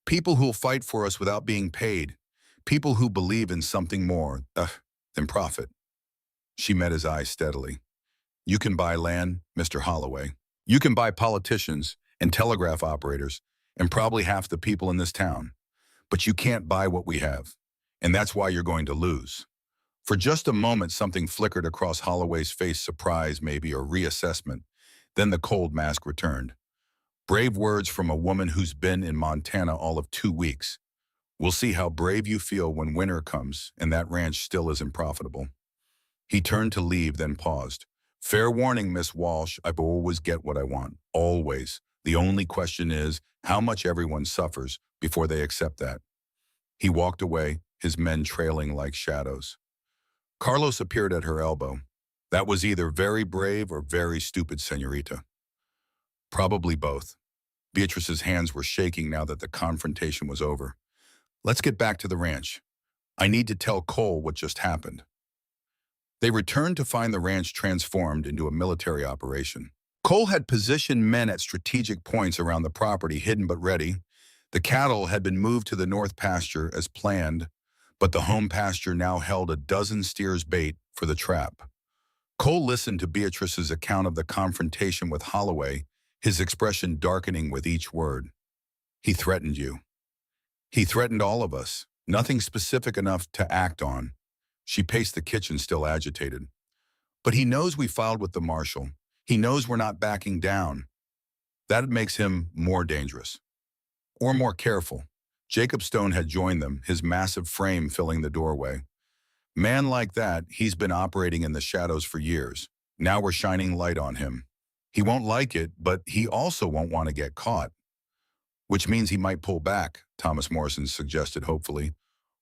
People who'll fight for us without being paid. People who believe in something more than profit. She met his eyes steadily. You can buy land, Mr. Holloway. You can buy politicians and telegraph operators and probably half the people in this town. But you can't buy what we have. And that's why you're going to lose. For just a moment, something flickered across Holloway's face, surprise maybe, or reassessment. Then the cold mask returned. Brave words from a woman who's been in Montana all of 2 weeks. We'll see how brave you feel when winter comes and that ranch still isn't profitable. He turned to leave, then paused. Fair warning, Miss Walsh, I always get what I want. Always. The only question is how much everyone suffers before they accept that. He walked away, his men trailing like shadows. Carlos appeared at her elbow. That was either very brave or very stupid, señorita. Probably both. Beatrice's hands were shaking now that the confrontation was over. Let's get back to the ranch. I need to tell Cole what just happened. They returned to find the ranch transformed into a military operation. Cole had positioned men at strategic points around the property, hidden but ready. The cattle had been moved to the north pasture as planned, but the home pasture now held a dozen steers bait for the trap. Cole listened to Beatrice's account of the confrontation with Holloway, his expression darkening with each word. He threatened you. He threatened all of us. Nothing specific enough to act on. She paced the kitchen, still agitated. But he knows we filed with the marshal. He knows we're not backing down. That makes him more dangerous. Or more careful. Jacob Stone had joined them, his massive frame filling the doorway. Man like that, he's been operating in the shadows for years. Now we're shining light on him. He won't like it, but he also won't want to get caught. Which means he might pull back, Thomas Morrison suggested hopefully.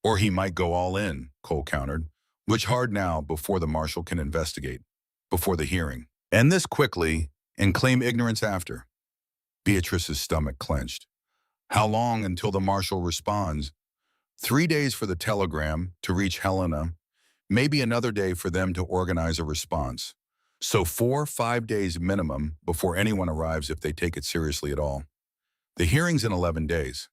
Or he might go all in, Cole countered. Which hard now before the marshal can investigate, before the hearing. End this quickly and claim ignorance after. Beatrice's stomach clenched. How long until the marshal responds? 3 days for the telegram to reach Helena, maybe another day for them to organize a response. So 4-5 days minimum before anyone arrives if they take it seriously at all. The hearing's in 11 days.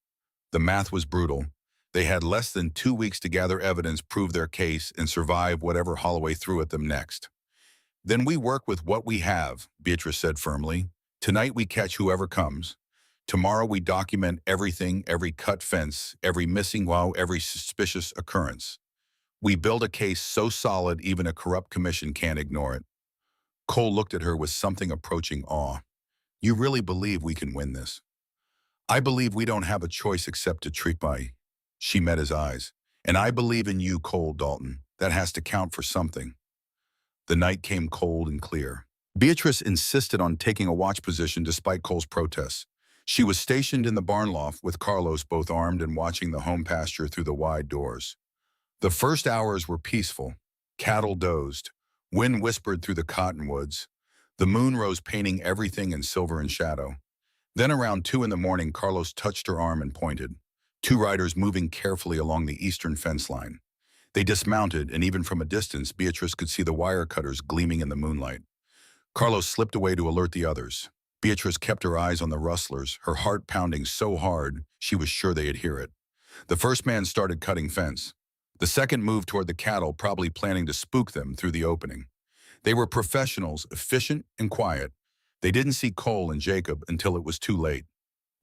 The math was brutal. They had less than 2 weeks to gather evidence, prove their case, and survive whatever Holloway threw at them next. Then we work with what we have, Beatrice said firmly. Tonight we catch whoever comes. Tomorrow we document everything, every cut fence, every missing wow, every suspicious occurrence. We build a case so solid even a corrupt commission can't ignore it. Cole looked at her with something approaching awe. You really believe we can win this? I believe we don't have a choice except to treat by. She met his eyes. And I believe in you, Cole Dalton. That has to count for something. The night came cold and clear. Beatrice insisted on taking a watch position despite Cole's protests. She was stationed in the barn loft with Carlos both armed and watching the home pasture through the wide doors. The first hours were peaceful. Cattle dozed. Wind whispered through the cottonwoods. The moon rose painting everything in silver and shadow. Then around 2 in the morning, Carlos touched her arm and pointed. 2 riders moving carefully along the eastern fence line. They dismounted, and even from a distance, Beatrice could see the wire cutters gleaming in the moonlight. Carlos slipped away to alert the others. Beatrice kept her eyes on the rustlers, her heart pounding so hard she was sure they'd hear it. The first man started cutting fence. The second moved toward the cattle, probably planning to spook them through the opening. They were professionals, efficient and quiet. They didn't see Cole and Jacob until it was too late.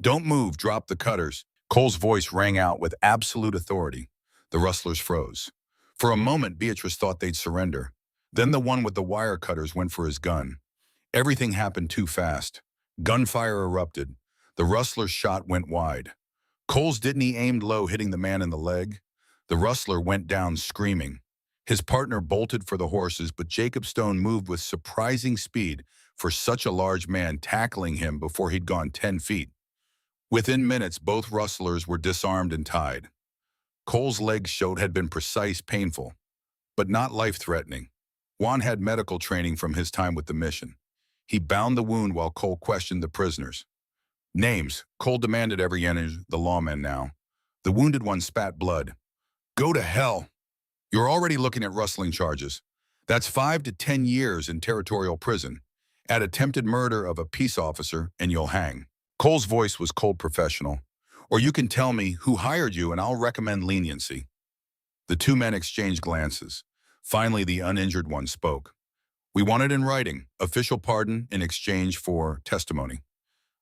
Don't move, drop the cutters. Cole's voice rang out with absolute authority. The rustlers froze. For a moment, Beatrice thought they'd surrender. Then the one with the wire cutters went for his gun. Everything happened too fast. Gunfire erupted. The rustler's shot went wide. Cole's didn't. He aimed low, hitting the man in the leg. The rustler went down screaming. His partner bolted for the horses, but Jacob Stone moved with surprising speed for such a large man, tackling him before he'd gone 10 feet. Within minutes, both rustlers were disarmed and tied. Cole's legs showed had been precise, painful, but not life-threatening. Juan had medical training from his time with the mission. He bound the wound while Cole questioned the prisoners. Names, Cole demanded every inch, the lawman now. The wounded one spat blood. Go to hell. You're already looking at rustling charges. That's 5 to 10 years in territorial prison. Add attempted murder of a peace officer and you'll hang. Cole's voice was cold professional. Or you can tell me who hired you and I'll recommend leniency. The 2 men exchanged glances. Finally, the uninjured one spoke. We want it in writing, official pardon in exchange for testimony.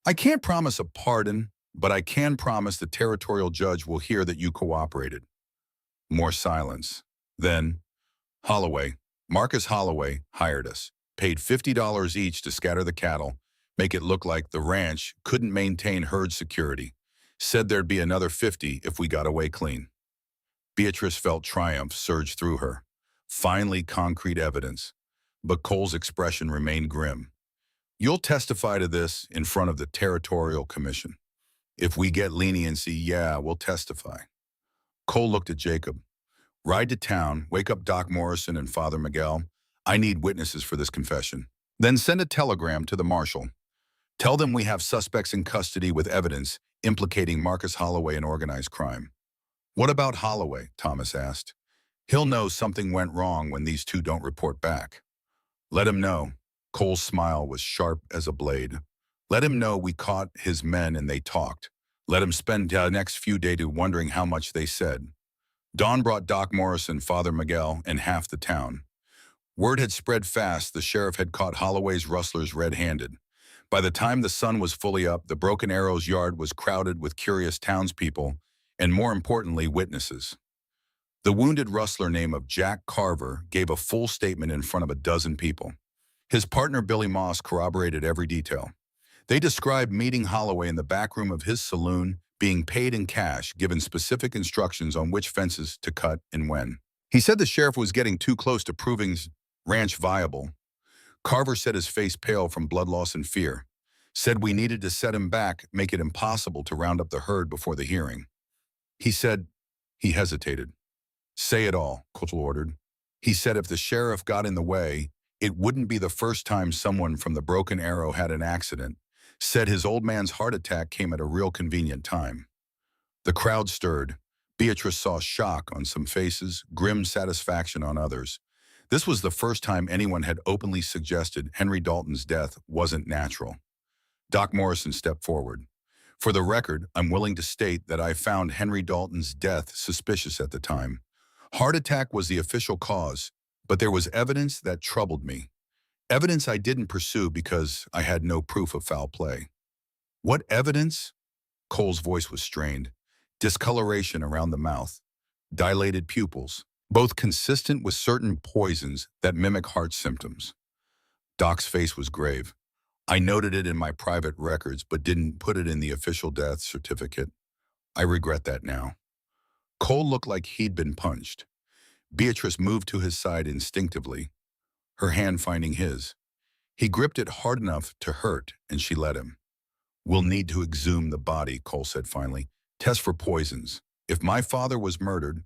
I can't promise a pardon, but I can promise the territorial judge will hear that you cooperated. More silence. Then, Holloway, Marcus Holloway, hired us, paid $50 each to scatter the cattle, make it look like the ranch couldn't maintain herd security. Said there'd be another 50 if we got away clean. Beatrice felt triumph surge through her. Finally, concrete evidence. But Cole's expression remained grim. You'll testify to this in front of the Territorial Commission. If we get leniency, yeah, we'll testify. Cole looked at Jacob. Ride to town, wake up Doc Morrison and Father Miguel. I need witnesses for this confession. Then send a telegram to the marshal. Tell them we have suspects in custody with evidence implicating Marcus Holloway in organized crime. What about Holloway? Thomas asked. He'll know something went wrong when these two don't report back. Let him know. Cole's smile was sharp as a blade. Let him know we caught his men and they talked. Let him spend the next few days wondering how much they said. Dawn brought Doc Morrison, Father Miguel, and half the town. Word had spread fast the sheriff had caught Holloway's rustlers red-handed. By the time the sun was fully up, the Broken Arrow's yard was crowded with curious townspeople and, more importantly, witnesses. The wounded rustler named of Jack Carver gave a full statement in front of a dozen people. His partner Billy Moss corroborated every detail. They described meeting Holloway in the back room of his saloon, being paid in cash, given specific instructions on which fences to cut and when. He said the sheriff was getting too close to proving his ranch viable. Carver said his face pale from blood loss and fear. Said we needed to set him back, make it impossible to round up the herd before the hearing. He hesitated. Say it all, Cole ordered. He said if the sheriff got in the way, it wouldn't be the first time someone from the Broken Arrow had an accident. Said his old man's heart attack came at a real convenient time. The crowd stirred. Beatrice saw shock on some faces, grim satisfaction on others. This was the first time anyone had openly suggested Henry Dalton's death wasn't natural. Doc Morrison stepped forward. For the record, I'm willing to state that I found Henry Dalton's death suspicious at the time. Heart attack was the official cause, but there was evidence that troubled me. Evidence I didn't pursue because I had no proof of foul play. What evidence? Cole's voice was strained. Discoloration around the mouth, dilated pupils, both consistent with certain poisons that mimic heart symptoms. Doc's face was grave. I noted it in my private records, but didn't put it in the official death certificate. I regret that now. Cole looked like he'd been punched. Beatrice moved to his side instinctively, her hand finding his. He gripped it hard enough to hurt, and she let him. We'll need to exhume the body, Cole said finally. Test for poisons. If my father was murdered,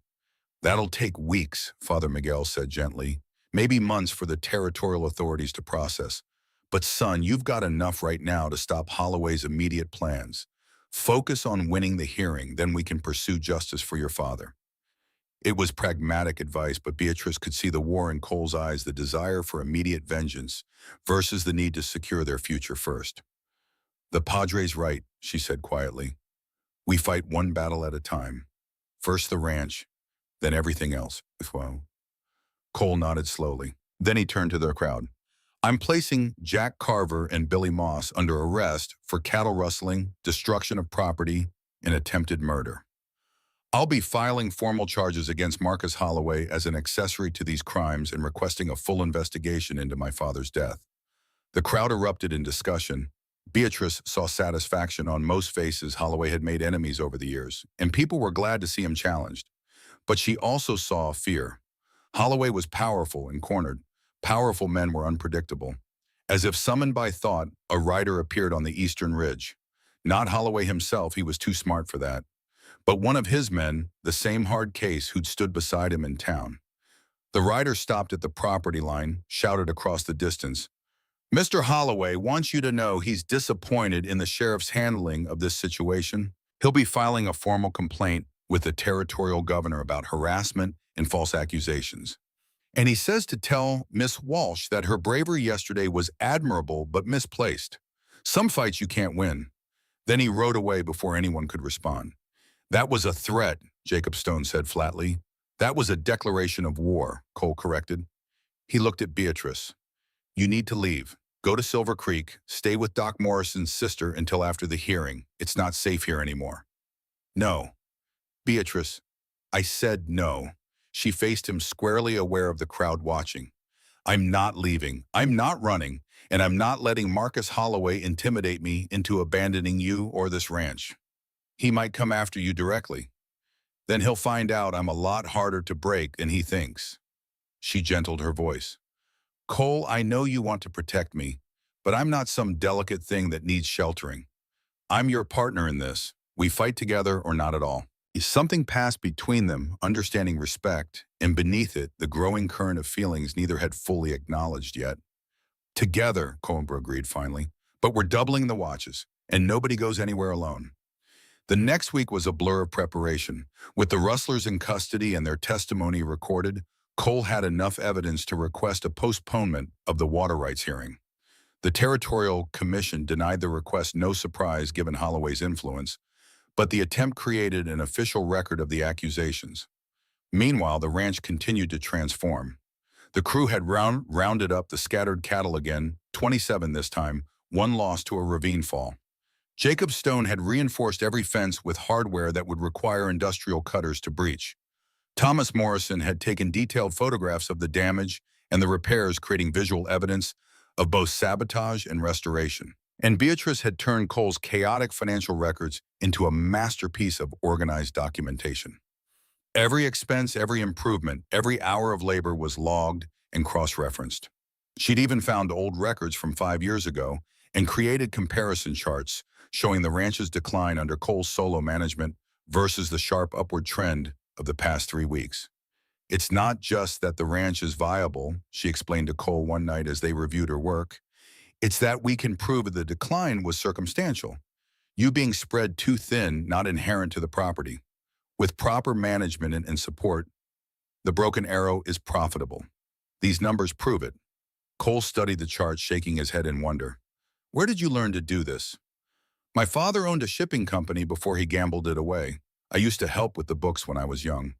that'll take weeks, Father Miguel said gently. Maybe months for the territorial authorities to process. But son, you've got enough right now to stop Holloway's immediate plans. Focus on winning the hearing, then we can pursue justice for your father. It was pragmatic advice, but Beatrice could see the war in Cole's eyes, the desire for immediate vengeance versus the need to secure their future first. The Padre's right, she said quietly. We fight one battle at a time. First the ranch, then everything else. Well, Cole nodded slowly. Then he turned to the crowd. I'm placing Jack Carver and Billy Moss under arrest for cattle rustling, destruction of property, and attempted murder. I'll be filing formal charges against Marcus Holloway as an accessory to these crimes and requesting a full investigation into my father's death. The crowd erupted in discussion. Beatrice saw satisfaction on most faces. Holloway had made enemies over the years, and people were glad to see him challenged. But she also saw fear. Holloway was powerful and cornered. Powerful men were unpredictable. As if summoned by thought, a rider appeared on the eastern ridge. Not Holloway himself, he was too smart for that. But one of his men, the same hard case who'd stood beside him in town. The rider stopped at the property line, shouted across the distance, Mr. Holloway wants you to know he's disappointed in the sheriff's handling of this situation. He'll be filing a formal complaint with the territorial governor about harassment and false accusations. And he says to tell Miss Walsh that her bravery yesterday was admirable but misplaced. Some fights you can't win. Then he rode away before anyone could respond. That was a threat, Jacob Stone said flatly. That was a declaration of war, Cole corrected. He looked at Beatrice. You need to leave. Go to Silver Creek. Stay with Doc Morrison's sister until after the hearing. It's not safe here anymore. No. Beatrice, I said no. She faced him squarely, aware of the crowd watching. I'm not leaving. I'm not running. And I'm not letting Marcus Holloway intimidate me into abandoning you or this ranch. He might come after you directly. Then he'll find out I'm a lot harder to break than he thinks. She gentled her voice. Cole, I know you want to protect me, but I'm not some delicate thing that needs sheltering. I'm your partner in this. We fight together or not at all. Something passed between them, understanding respect, and beneath it, the growing current of feelings neither had fully acknowledged yet. Together, Coimbra agreed finally, but we're doubling the watches, and nobody goes anywhere alone. The next week was a blur of preparation. With the rustlers in custody and their testimony recorded, Cole had enough evidence to request a postponement of the water rights hearing. The Territorial Commission denied the request, no surprise given Holloway's influence, but the attempt created an official record of the accusations. Meanwhile, the ranch continued to transform. The crew had rounded up the scattered cattle again, 27 this time, one lost to a ravine fall. Jacob Stone had reinforced every fence with hardware that would require industrial cutters to breach. Thomas Morrison had taken detailed photographs of the damage and the repairs, creating visual evidence of both sabotage and restoration. And Beatrice had turned Cole's chaotic financial records into a masterpiece of organized documentation. Every expense, every improvement, every hour of labor was logged and cross-referenced. She'd even found old records from 5 years ago and created comparison charts showing the ranch's decline under Cole's solo management versus the sharp upward trend of the past 3 weeks. It's not just that the ranch is viable, she explained to Cole one night as they reviewed her work. It's that we can prove the decline was circumstantial. You being spread too thin, not inherent to the property. With proper management and support, the Broken Arrow is profitable. These numbers prove it. Cole studied the chart, shaking his head in wonder. Where did you learn to do this? My father owned a shipping company before he gambled it away. I used to help with the books when I was young.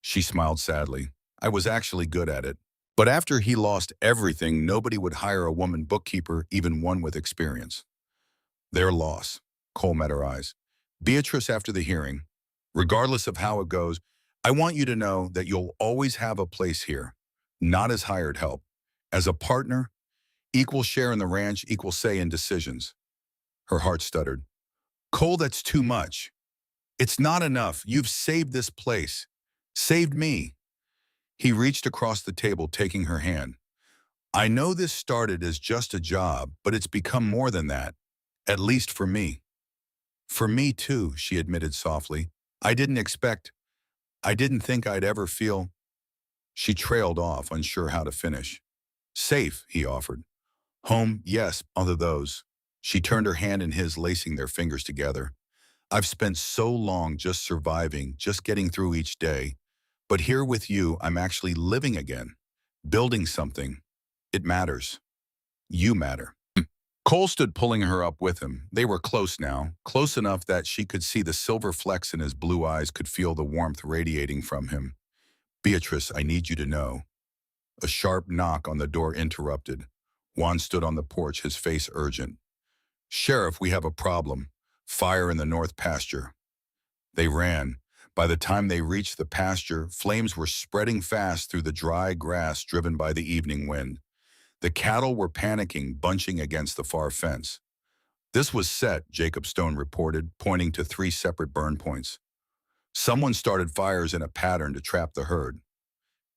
She smiled sadly. I was actually good at it. But after he lost everything, nobody would hire a woman bookkeeper, even one with experience. Their loss. Cole met her eyes. Beatrice, after the hearing, regardless of how it goes, I want you to know that you'll always have a place here, not as hired help. As a partner, equal share in the ranch, equal say in decisions. Her heart stuttered. Cole, that's too much. It's not enough. You've saved this place. Saved me. He reached across the table, taking her hand. I know this started as just a job, but it's become more than that, at least for me. For me too, she admitted softly. I didn't think I'd ever feel. She trailed off, unsure how to finish. Safe, he offered. Home, yes, all of those. She turned her hand in his, lacing their fingers together. I've spent so long just surviving, just getting through each day. But here with you, I'm actually living again, building something. It matters. You matter. Cole stood pulling her up with him. They were close now, close enough that she could see the silver flecks in his blue eyes, could feel the warmth radiating from him. Beatrice, I need you to know. A sharp knock on the door interrupted. Juan stood on the porch, his face urgent. Sheriff, we have a problem. Fire in the north pasture. They ran. By the time they reached the pasture, flames were spreading fast through the dry grass driven by the evening wind. The cattle were panicking, bunching against the far fence. This was set, Jacob Stone reported, pointing to 3 separate burn points. Someone started fires in a pattern to trap the herd.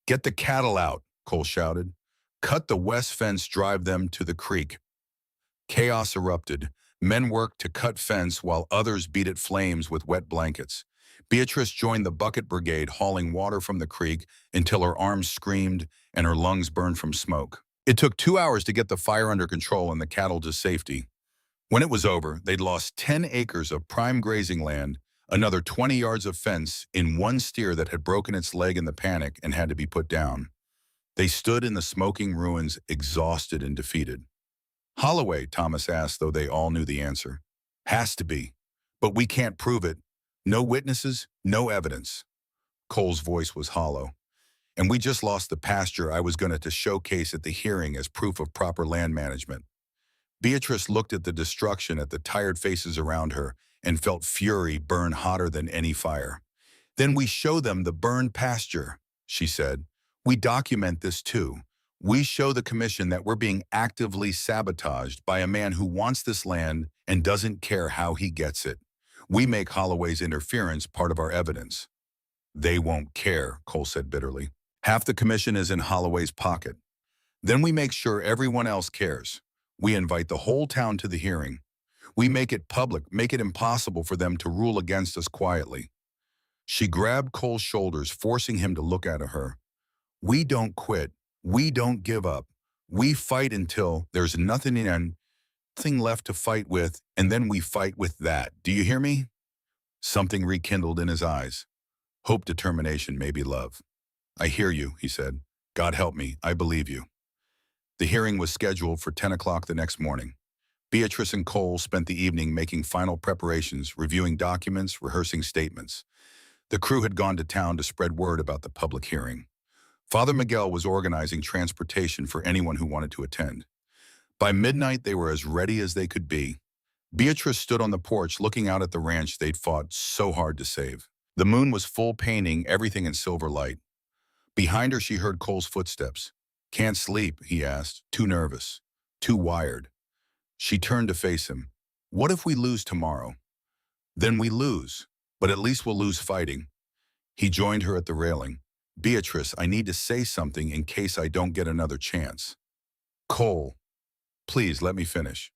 Get the cattle out, Cole shouted. Cut the west fence, drive them to the creek. Chaos erupted. Men worked to cut fence while others beat at flames with wet blankets. Beatrice joined the bucket brigade, hauling water from the creek until her arms screamed and her lungs burned from smoke. It took 2 hours to get the fire under control and the cattle to safety. When it was over, they'd lost 10 acres of prime grazing land, another 20 yards of fence in one steer that had broken its leg in the panic and had to be put down. They stood in the smoking ruins, exhausted and defeated. Holloway, Thomas asked, though they all knew the answer. Has to be. But we can't prove it. No witnesses, no evidence. Cole's voice was hollow. And we just lost the pasture I was going to showcase at the hearing as proof of proper land management. Beatrice looked at the destruction, at the tired faces around her, and felt fury burn hotter than any fire. Then we show them the burned pasture, she said. We document this too. We show the commission that we're being actively sabotaged by a man who wants this land and doesn't care how he gets it. We make Holloway's interference part of our evidence. They won't care, Cole said bitterly. Half the commission is in Holloway's pocket. Then we make sure everyone else cares. We invite the whole town to the hearing. We make it public, make it impossible for them to rule against us quietly. She grabbed Cole's shoulders, forcing him to look at her. We don't quit. We don't give up. We fight until there's nothing left to fight with, and then we fight with that. Do you hear me? Something rekindled in his eyes. Hope, determination, maybe love. I hear you, he said. God help me, I believe you. The hearing was scheduled for 10 o'clock the next morning. Beatrice and Cole spent the evening making final preparations, reviewing documents, rehearsing statements. The crew had gone to town to spread word about the public hearing. Father Miguel was organizing transportation for anyone who wanted to attend. By midnight, they were as ready as they could be. Beatrice stood on the porch looking out at the ranch they'd fought so hard to save. The moon was full, painting everything in silver light. Behind her, she heard Cole's footsteps. Can't sleep, he asked, too nervous, too wired. She turned to face him. What if we lose tomorrow? Then we lose, but at least we'll lose fighting. He joined her at the railing. Beatrice, I need to say something in case I don't get another chance. Cole, please let me finish.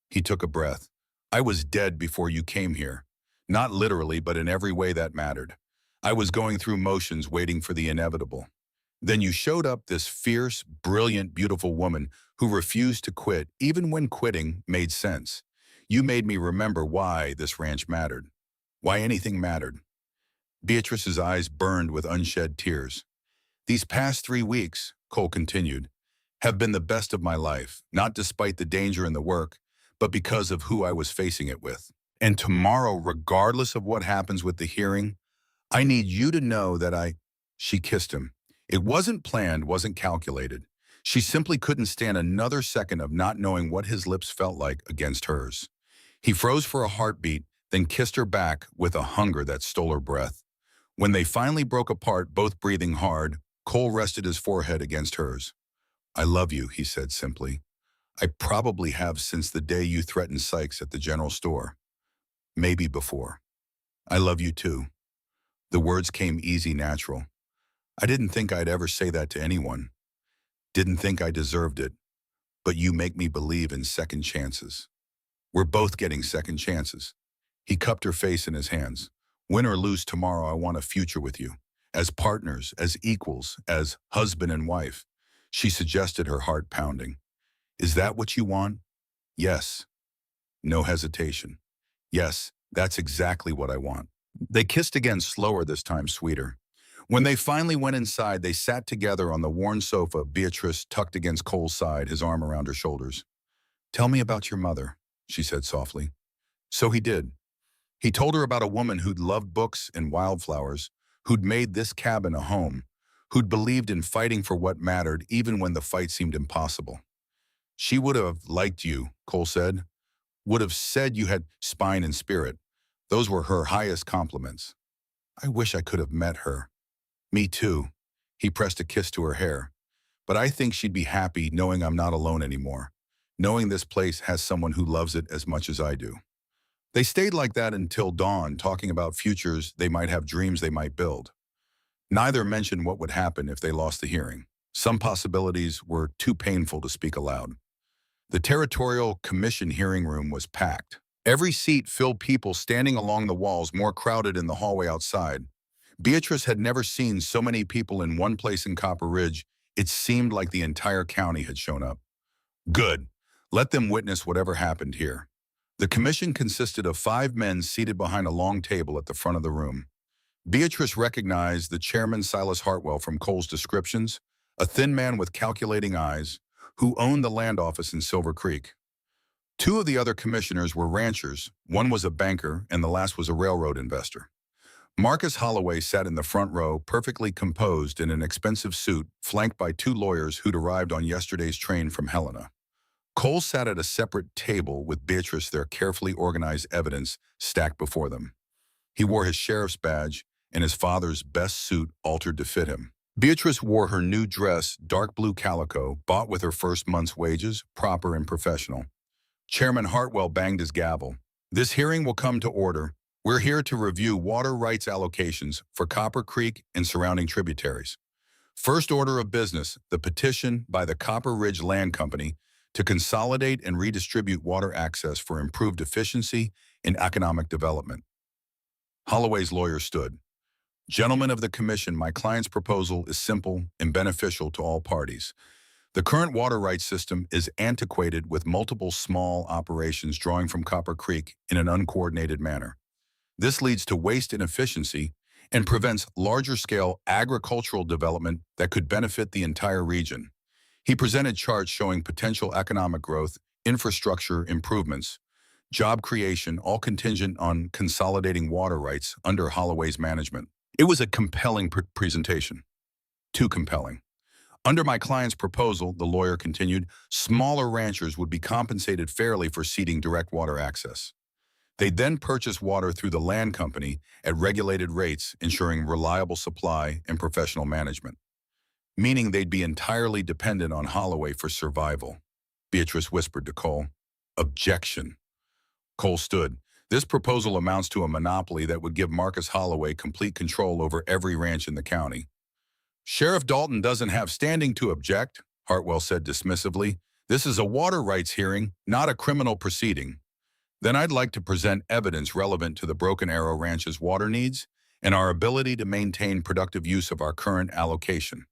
He took a breath. I was dead before you came here. Not literally, but in every way that mattered. I was going through motions, waiting for the inevitable. Then you showed up, this fierce, brilliant, beautiful woman who refused to quit, even when quitting made sense. You made me remember why this ranch mattered, why anything mattered. Beatrice's eyes burned with unshed tears. These past 3 weeks, Cole continued, have been the best of my life, not despite the danger in the work, but because of who I was facing it with. And tomorrow, regardless of what happens with the hearing, I need you to know that She kissed him. It wasn't planned, wasn't calculated. She simply couldn't stand another second of not knowing what his lips felt like against hers. He froze for a heartbeat, then kissed her back with a hunger that stole her breath. When they finally broke apart, both breathing hard, Cole rested his forehead against hers. I love you, he said simply. I probably have since the day you threatened Sykes at the general store. Maybe before. I love you too. The words came easy, natural. I didn't think I'd ever say that to anyone. Didn't think I deserved it. But you make me believe in second chances. We're both getting second chances. He cupped her face in his hands. Win or lose tomorrow, I want a future with you. As partners, as equals, as husband and wife. She suggested, her heart pounding. Is that what you want? Yes. No hesitation. Yes, that's exactly what I want. They kissed again, slower this time, sweeter. When they finally went inside, they sat together on the worn sofa, Beatrice tucked against Cole's side, his arm around her shoulders. Tell me about your mother, she said softly. So he did. He told her about a woman who'd loved books and wildflowers, who'd made this cabin a home, who'd believed in fighting for what mattered even when the fight seemed impossible. She would have liked you, Cole said. Would have said you had spine and spirit. Those were her highest compliments. I wish I could have met her. Me too. He pressed a kiss to her hair. But I think she'd be happy knowing I'm not alone anymore, knowing this place has someone who loves it as much as I do. They stayed like that until dawn, talking about futures they might have, dreams they might build. Neither mentioned what would happen if they lost the hearing. Some possibilities were too painful to speak aloud. The Territorial Commission hearing room was packed. Every seat filled, people standing along the walls, more crowded in the hallway outside. Beatrice had never seen so many people in one place in Copper Ridge. It seemed like the entire county had shown up. Good. Let them witness whatever happened here. The commission consisted of 5 men seated behind a long table at the front of the room. Beatrice recognized the chairman, Silas Hartwell, from Cole's descriptions, a thin man with calculating eyes, who owned the land office in Silver Creek. 2 of the other commissioners were ranchers. One was a banker, and the last was a railroad investor. Marcus Holloway sat in the front row, perfectly composed in an expensive suit, flanked by 2 lawyers who'd arrived on yesterday's train from Helena. Cole sat at a separate table with Beatrice, their carefully organized evidence stacked before them. He wore his sheriff's badge, and his father's best suit altered to fit him. Beatrice wore her new dress, dark blue calico, bought with her first month's wages, proper and professional. Chairman Hartwell banged his gavel. This hearing will come to order. We're here to review water rights allocations for Copper Creek and surrounding tributaries. First order of business, the petition by the Copper Ridge Land Company to consolidate and redistribute water access for improved efficiency and economic development. Holloway's lawyer stood. Gentlemen of the commission, my client's proposal is simple and beneficial to all parties. The current water rights system is antiquated with multiple small operations drawing from Copper Creek in an uncoordinated manner. This leads to waste and inefficiency and prevents larger-scale agricultural development that could benefit the entire region. He presented charts showing potential economic growth, infrastructure improvements, job creation, all contingent on consolidating water rights under Holloway's management. It was a compelling presentation. Too compelling. Under my client's proposal, the lawyer continued, smaller ranchers would be compensated fairly for ceding direct water access. They'd then purchase water through the land company at regulated rates, ensuring reliable supply and professional management. Meaning they'd be entirely dependent on Holloway for survival. Beatrice whispered to Cole. Objection. Cole stood. This proposal amounts to a monopoly that would give Marcus Holloway complete control over every ranch in the county. Sheriff Dalton doesn't have standing to object, Hartwell said dismissively. This is a water rights hearing, not a criminal proceeding. Then I'd like to present evidence relevant to the Broken Arrow Ranch's water needs and our ability to maintain productive use of our current allocation.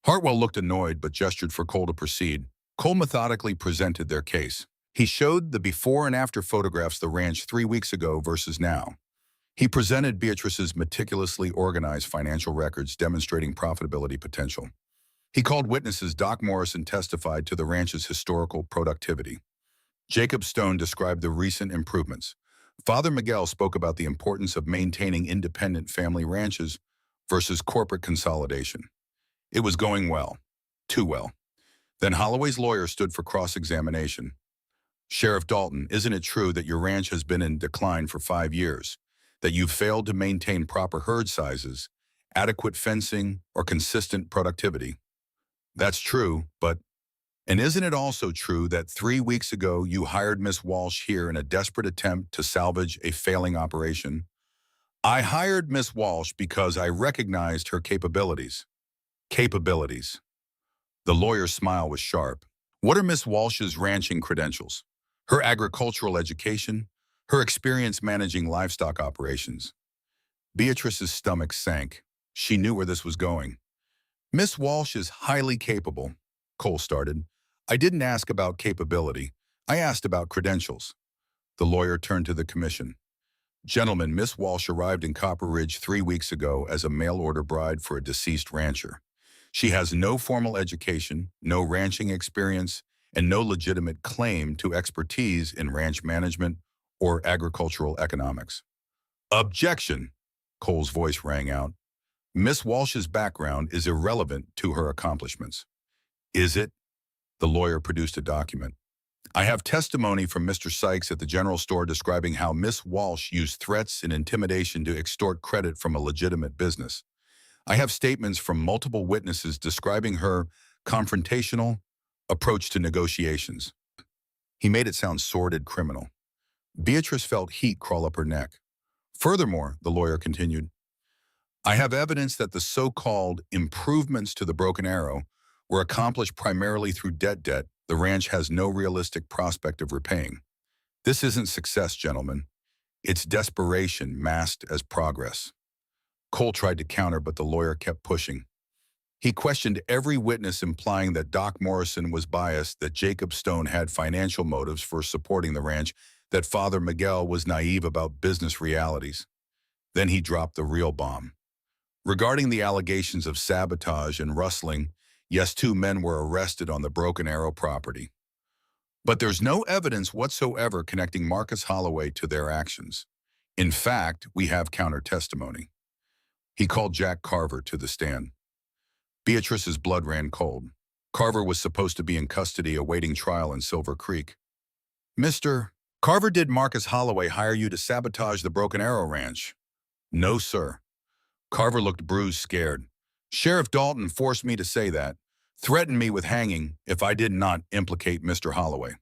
Hartwell looked annoyed but gestured for Cole to proceed. Cole methodically presented their case. He showed the before and after photographs of the ranch 3 weeks ago versus now. He presented Beatrice's meticulously organized financial records demonstrating profitability potential. He called witnesses. Doc Morrison testified to the ranch's historical productivity. Jacob Stone described the recent improvements. Father Miguel spoke about the importance of maintaining independent family ranches versus corporate consolidation. It was going well. Too well. Then Holloway's lawyer stood for cross-examination. Sheriff Dalton, isn't it true that your ranch has been in decline for 5 years, that you've failed to maintain proper herd sizes, adequate fencing, or consistent productivity? That's true, and isn't it also true that 3 weeks ago you hired Miss Walsh here in a desperate attempt to salvage a failing operation? I hired Miss Walsh because I recognized her capabilities. Capabilities. The lawyer's smile was sharp. What are Miss Walsh's ranching credentials? Her agricultural education? Her experience managing livestock operations? Beatrice's stomach sank. She knew where this was going. Miss Walsh is highly capable, Cole started. I didn't ask about capability. I asked about credentials. The lawyer turned to the commission. Gentlemen, Miss Walsh arrived in Copper Ridge 3 weeks ago as a mail-order bride for a deceased rancher. She has no formal education, no ranching experience, and no legitimate claim to expertise in ranch management or agricultural economics. Objection! Cole's voice rang out. Miss Walsh's background is irrelevant to her accomplishments. Is it? The lawyer produced a document. I have testimony from Mr. Sykes at the general store describing how Miss Walsh used threats and intimidation to extort credit from a legitimate business. I have statements from multiple witnesses describing her confrontational approach to negotiations. He made it sound sordid, criminal. Beatrice felt heat crawl up her neck. Furthermore, the lawyer continued, I have evidence that the so-called improvements to the Broken Arrow were accomplished primarily through debt the ranch has no realistic prospect of repaying. This isn't success, gentlemen. It's desperation masked as progress. Cole tried to counter, but the lawyer kept pushing. He questioned every witness, implying that Doc Morrison was biased, that Jacob Stone had financial motives for supporting the ranch, that Father Miguel was naive about business realities. Then he dropped the real bomb. Regarding the allegations of sabotage and rustling, yes, 2 men were arrested on the Broken Arrow property. But there's no evidence whatsoever connecting Marcus Holloway to their actions. In fact, we have counter-testimony. He called Jack Carver to the stand. Beatrice's blood ran cold. Carver was supposed to be in custody awaiting trial in Silver Creek. Mr. Carver, did Marcus Holloway hire you to sabotage the Broken Arrow Ranch? No, sir. Carver looked bruised, scared. Sheriff Dalton forced me to say that, threatened me with hanging if I did not implicate Mr. Holloway.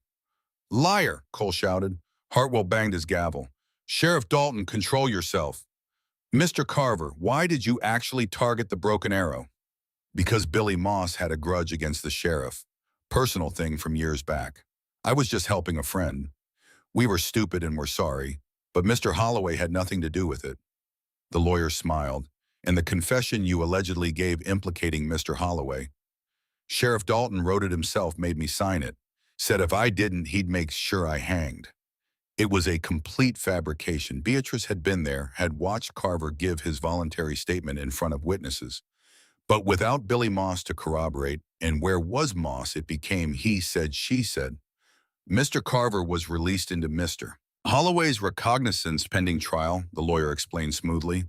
Liar, Cole shouted. Hartwell banged his gavel. Sheriff Dalton, control yourself. Mr. Carver, why did you actually target the broken arrow? Because Billy Moss had a grudge against the sheriff. Personal thing from years back. I was just helping a friend. We were stupid and were sorry, but Mr. Holloway had nothing to do with it. The lawyer smiled. And the confession you allegedly gave implicating Mr. Holloway. Sheriff Dalton wrote it himself, made me sign it. Said if I didn't, he'd make sure I hanged. It was a complete fabrication. Beatrice had been there, had watched Carver give his voluntary statement in front of witnesses. But without Billy Moss to corroborate, and where was Moss, it became he said, she said. Mr. Carver was released into Mr. Holloway's recognizance pending trial, the lawyer explained smoothly,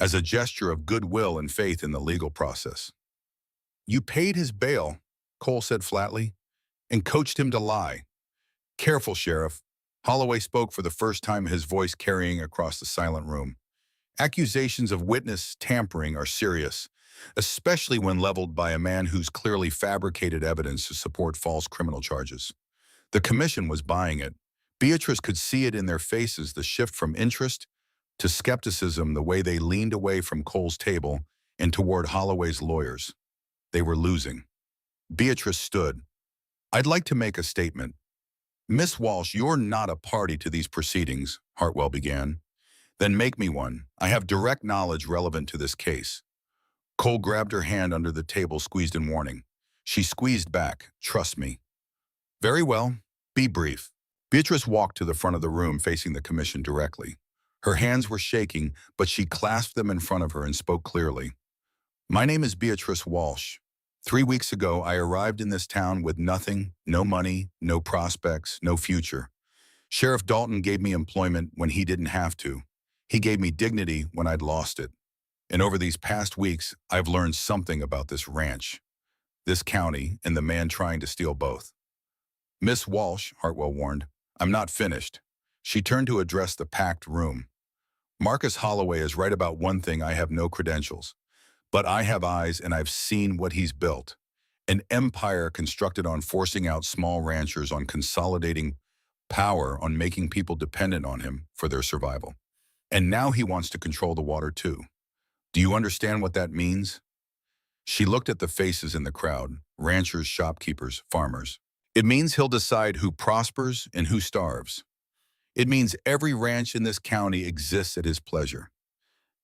as a gesture of goodwill and faith in the legal process. You paid his bail, Cole said flatly, and coached him to lie. Careful, Sheriff. Holloway spoke for the first time, his voice carrying across the silent room. Accusations of witness tampering are serious, especially when leveled by a man who's clearly fabricated evidence to support false criminal charges. The commission was buying it. Beatrice could see it in their faces, the shift from interest to skepticism, the way they leaned away from Cole's table and toward Holloway's lawyers. They were losing. Beatrice stood. I'd like to make a statement. Miss Walsh, you're not a party to these proceedings, Hartwell began. Then make me one. I have direct knowledge relevant to this case. Cole grabbed her hand under the table, squeezed in warning. She squeezed back. Trust me. Very well. Be brief. Beatrice walked to the front of the room, facing the commission directly. Her hands were shaking, but she clasped them in front of her and spoke clearly. My name is Beatrice Walsh. 3 weeks ago, I arrived in this town with nothing, no money, no prospects, no future. Sheriff Dalton gave me employment when he didn't have to. He gave me dignity when I'd lost it. And over these past weeks, I've learned something about this ranch, this county, and the man trying to steal both. Miss Walsh, Hartwell warned, I'm not finished. She turned to address the packed room. Marcus Holloway is right about one thing. I have no credentials. But I have eyes and I've seen what he's built. An empire constructed on forcing out small ranchers, on consolidating power, on making people dependent on him for their survival. And now he wants to control the water too. Do you understand what that means? She looked at the faces in the crowd, ranchers, shopkeepers, farmers. It means he'll decide who prospers and who starves. It means every ranch in this county exists at his pleasure.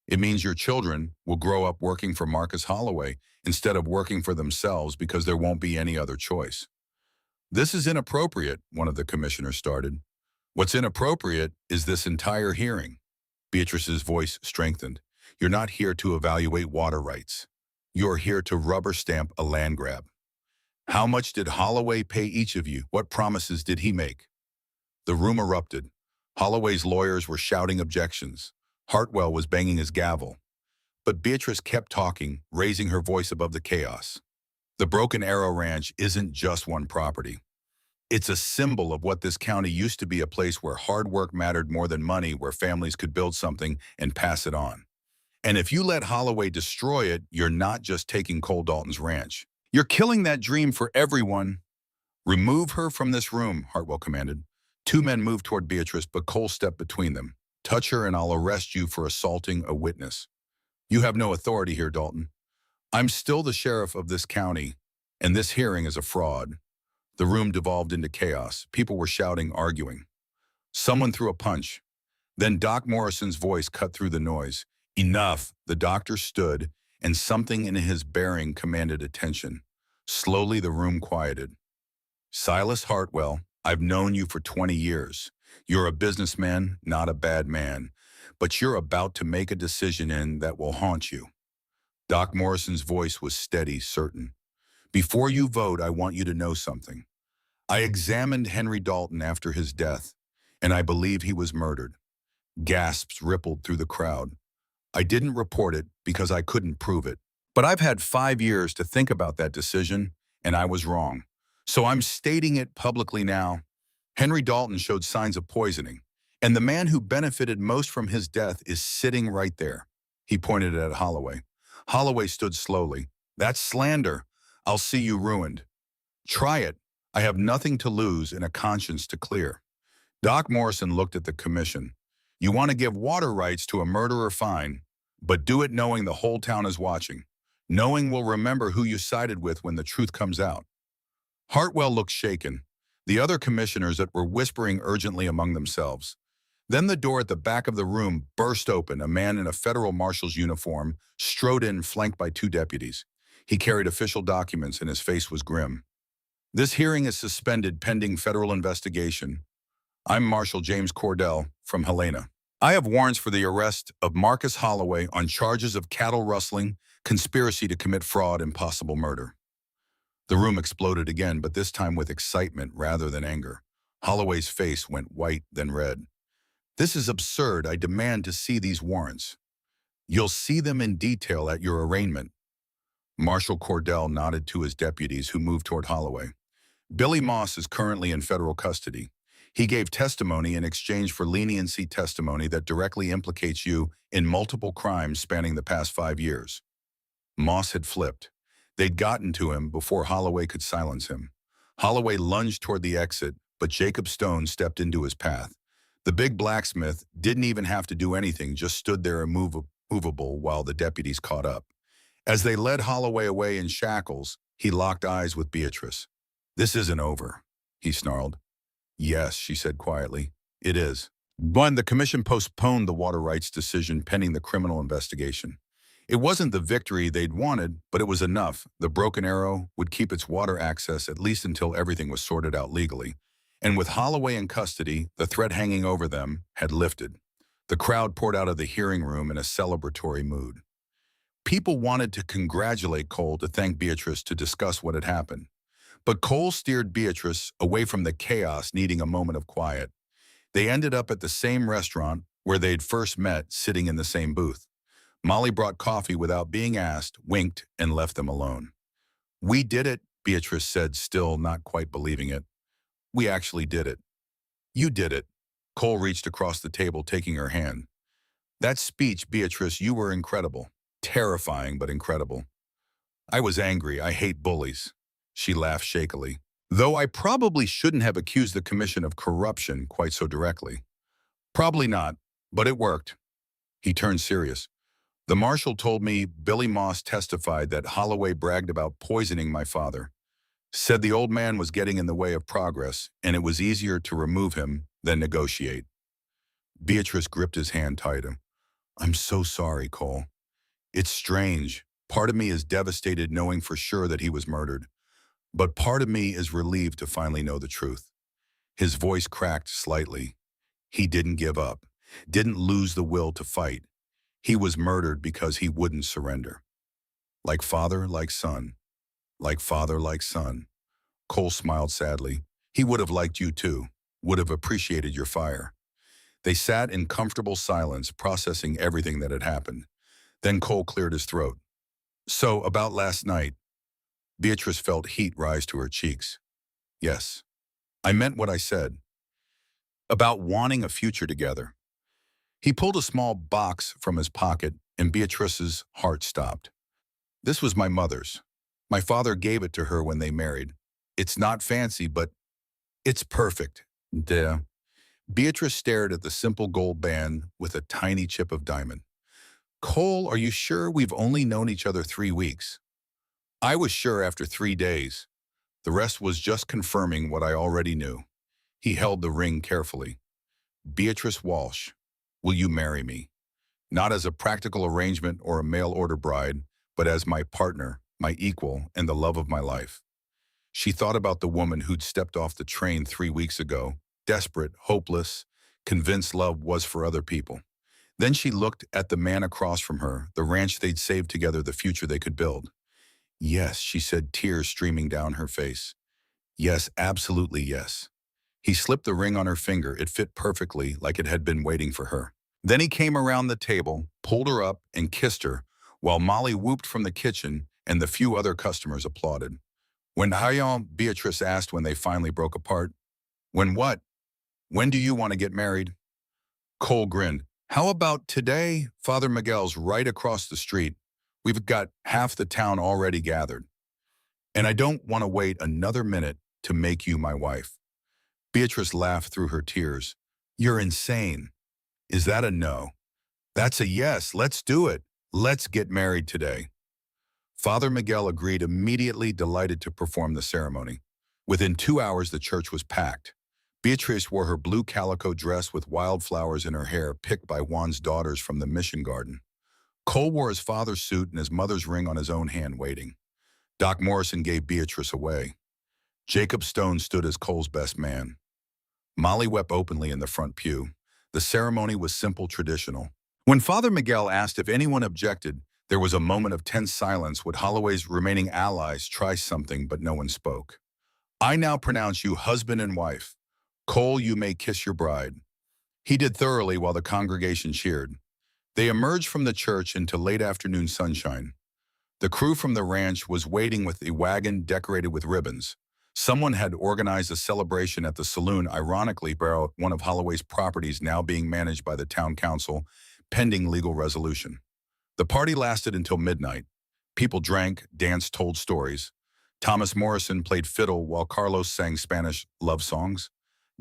It means your children will grow up working for Marcus Holloway instead of working for themselves because there won't be any other choice. This is inappropriate, one of the commissioners started. What's inappropriate is this entire hearing. Beatrice's voice strengthened. You're not here to evaluate water rights. You're here to rubber stamp a land grab. How much did Holloway pay each of you? What promises did he make? The room erupted. Holloway's lawyers were shouting objections. Hartwell was banging his gavel. But Beatrice kept talking, raising her voice above the chaos. The Broken Arrow Ranch isn't just one property. It's a symbol of what this county used to be, a place where hard work mattered more than money, where families could build something and pass it on. And if you let Holloway destroy it, you're not just taking Cole Dalton's ranch. You're killing that dream for everyone. Remove her from this room, Hartwell commanded. 2 men moved toward Beatrice, but Cole stepped between them. Touch her and I'll arrest you for assaulting a witness. You have no authority here, Dalton. I'm still the sheriff of this county, and this hearing is a fraud. The room devolved into chaos. People were shouting, arguing. Someone threw a punch. Then Doc Morrison's voice cut through the noise. Enough. The doctor stood, and something in his bearing commanded attention. Slowly, the room quieted. Silas Hartwell, I've known you for 20 years. You're a businessman, not a bad man, but you're about to make a decision that will haunt you. Doc Morrison's voice was steady, certain. Before you vote, I want you to know something. I examined Henry Dalton after his death, and I believe he was murdered. Gasps rippled through the crowd. I didn't report it because I couldn't prove it. But I've had 5 years to think about that decision, and I was wrong. So I'm stating it publicly now. Henry Dalton showed signs of poisoning, and the man who benefited most from his death is sitting right there. He pointed at Holloway. Holloway stood slowly. That's slander. I'll see you ruined. Try it. I have nothing to lose and a conscience to clear. Doc Morrison looked at the commission. You want to give water rights to a murderer, fine, but do it knowing the whole town is watching. Knowing we'll remember who you sided with when the truth comes out. Hartwell looked shaken. The other commissioners that were whispering urgently among themselves. Then the door at the back of the room burst open. A man in a federal marshal's uniform strode in, flanked by two deputies. He carried official documents and his face was grim. This hearing is suspended pending federal investigation. I'm Marshal James Cordell from Helena. I have warrants for the arrest of Marcus Holloway on charges of cattle rustling, conspiracy to commit fraud, and possible murder. The room exploded again, but this time with excitement rather than anger. Holloway's face went white, then red. This is absurd. I demand to see these warrants. You'll see them in detail at your arraignment. Marshal Cordell nodded to his deputies, who moved toward Holloway. Billy Moss is currently in federal custody. He gave testimony in exchange for leniency testimony that directly implicates you in multiple crimes spanning the past 5 years. Moss had flipped. They'd gotten to him before Holloway could silence him. Holloway lunged toward the exit, but Jacob Stone stepped into his path. The big blacksmith didn't even have to do anything, just stood there immovable while the deputies caught up. As they led Holloway away in shackles, he locked eyes with Beatrice. This isn't over, he snarled. Yes, she said quietly, it is. But the commission postponed the water rights decision pending the criminal investigation. It wasn't the victory they'd wanted, but it was enough. The Broken Arrow would keep its water access at least until everything was sorted out legally. And with Holloway in custody, the threat hanging over them had lifted. The crowd poured out of the hearing room in a celebratory mood. People wanted to congratulate Cole, to thank Beatrice, to discuss what had happened. But Cole steered Beatrice away from the chaos, needing a moment of quiet. They ended up at the same restaurant where they'd first met, sitting in the same booth. Molly brought coffee without being asked, winked, and left them alone. We did it, Beatrice said, still not quite believing it. We actually did it. You did it. Cole reached across the table, taking her hand. That speech, Beatrice, you were incredible. Terrifying, but incredible. I was angry. I hate bullies. She laughed shakily. Though I probably shouldn't have accused the commission of corruption quite so directly. Probably not, but it worked. He turned serious. The marshal told me Billy Moss testified that Holloway bragged about poisoning my father. Said the old man was getting in the way of progress, and it was easier to remove him than negotiate. Beatrice gripped his hand tighter. I'm so sorry, Cole. It's strange. Part of me is devastated knowing for sure that he was murdered. But part of me is relieved to finally know the truth. His voice cracked slightly. He didn't give up, didn't lose the will to fight. He was murdered because he wouldn't surrender. Like father, like son. Like father, like son. Cole smiled sadly. He would have liked you too, would have appreciated your fire. They sat in comfortable silence, processing everything that had happened. Then Cole cleared his throat. So, about last night, Beatrice felt heat rise to her cheeks. Yes, I meant what I said. About wanting a future together. He pulled a small box from his pocket, and Beatrice's heart stopped. This was my mother's. My father gave it to her when they married. It's not fancy, but it's perfect. Duh. Beatrice stared at the simple gold band with a tiny chip of diamond. Cole, are you sure we've only known each other 3 weeks? I was sure after 3 days. The rest was just confirming what I already knew. He held the ring carefully. Beatrice Walsh, will you marry me? Not as a practical arrangement or a mail-order bride, but as my partner, my equal, and the love of my life. She thought about the woman who'd stepped off the train 3 weeks ago, desperate, hopeless, convinced love was for other people. Then she looked at the man across from her, the ranch they'd saved together, the future they could build. Yes, she said, tears streaming down her face. Yes, absolutely yes. He slipped the ring on her finger. It fit perfectly, like it had been waiting for her. Then he came around the table, pulled her up, and kissed her, while Molly whooped from the kitchen and the few other customers applauded. When Hayon, Beatrice asked when they finally broke apart. When what? When do you want to get married? Cole grinned. How about today? Father Miguel's right across the street. We've got half the town already gathered, and I don't want to wait another minute to make you my wife." Beatrice laughed through her tears. "You're insane. Is that a no?" "That's a yes. Let's do it. Let's get married today." Father Miguel agreed immediately, delighted to perform the ceremony. Within 2 hours, the church was packed. Beatrice wore her blue calico dress with wildflowers in her hair, picked by Juan's daughters from the mission garden. Cole wore his father's suit and his mother's ring on his own hand, waiting. Doc Morrison gave Beatrice away. Jacob Stone stood as Cole's best man. Molly wept openly in the front pew. The ceremony was simple, traditional. When Father Miguel asked if anyone objected, there was a moment of tense silence. Would Holloway's remaining allies try something, but no one spoke. "I now pronounce you husband and wife. Cole, you may kiss your bride." He did thoroughly while the congregation cheered. They emerged from the church into late afternoon sunshine. The crew from the ranch was waiting with a wagon decorated with ribbons. Someone had organized a celebration at the saloon, ironically, one of Holloway's properties now being managed by the town council, pending legal resolution. The party lasted until midnight. People drank, danced, told stories. Thomas Morrison played fiddle while Carlos sang Spanish love songs.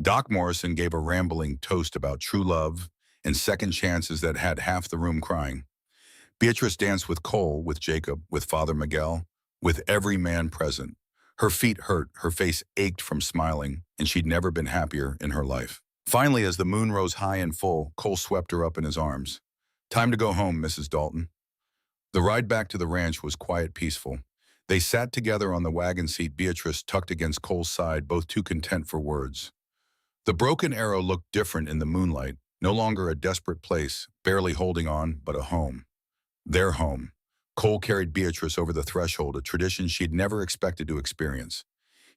Doc Morrison gave a rambling toast about true love and second chances that had half the room crying. Beatrice danced with Cole, with Jacob, with Father Miguel, with every man present. Her feet hurt, her face ached from smiling, and she'd never been happier in her life. Finally, as the moon rose high and full, Cole swept her up in his arms. "Time to go home, Mrs. Dalton." The ride back to the ranch was quiet, peaceful. They sat together on the wagon seat, Beatrice tucked against Cole's side, both too content for words. The broken arrow looked different in the moonlight, no longer a desperate place, barely holding on, but a home. Their home. Cole carried Beatrice over the threshold, a tradition she'd never expected to experience.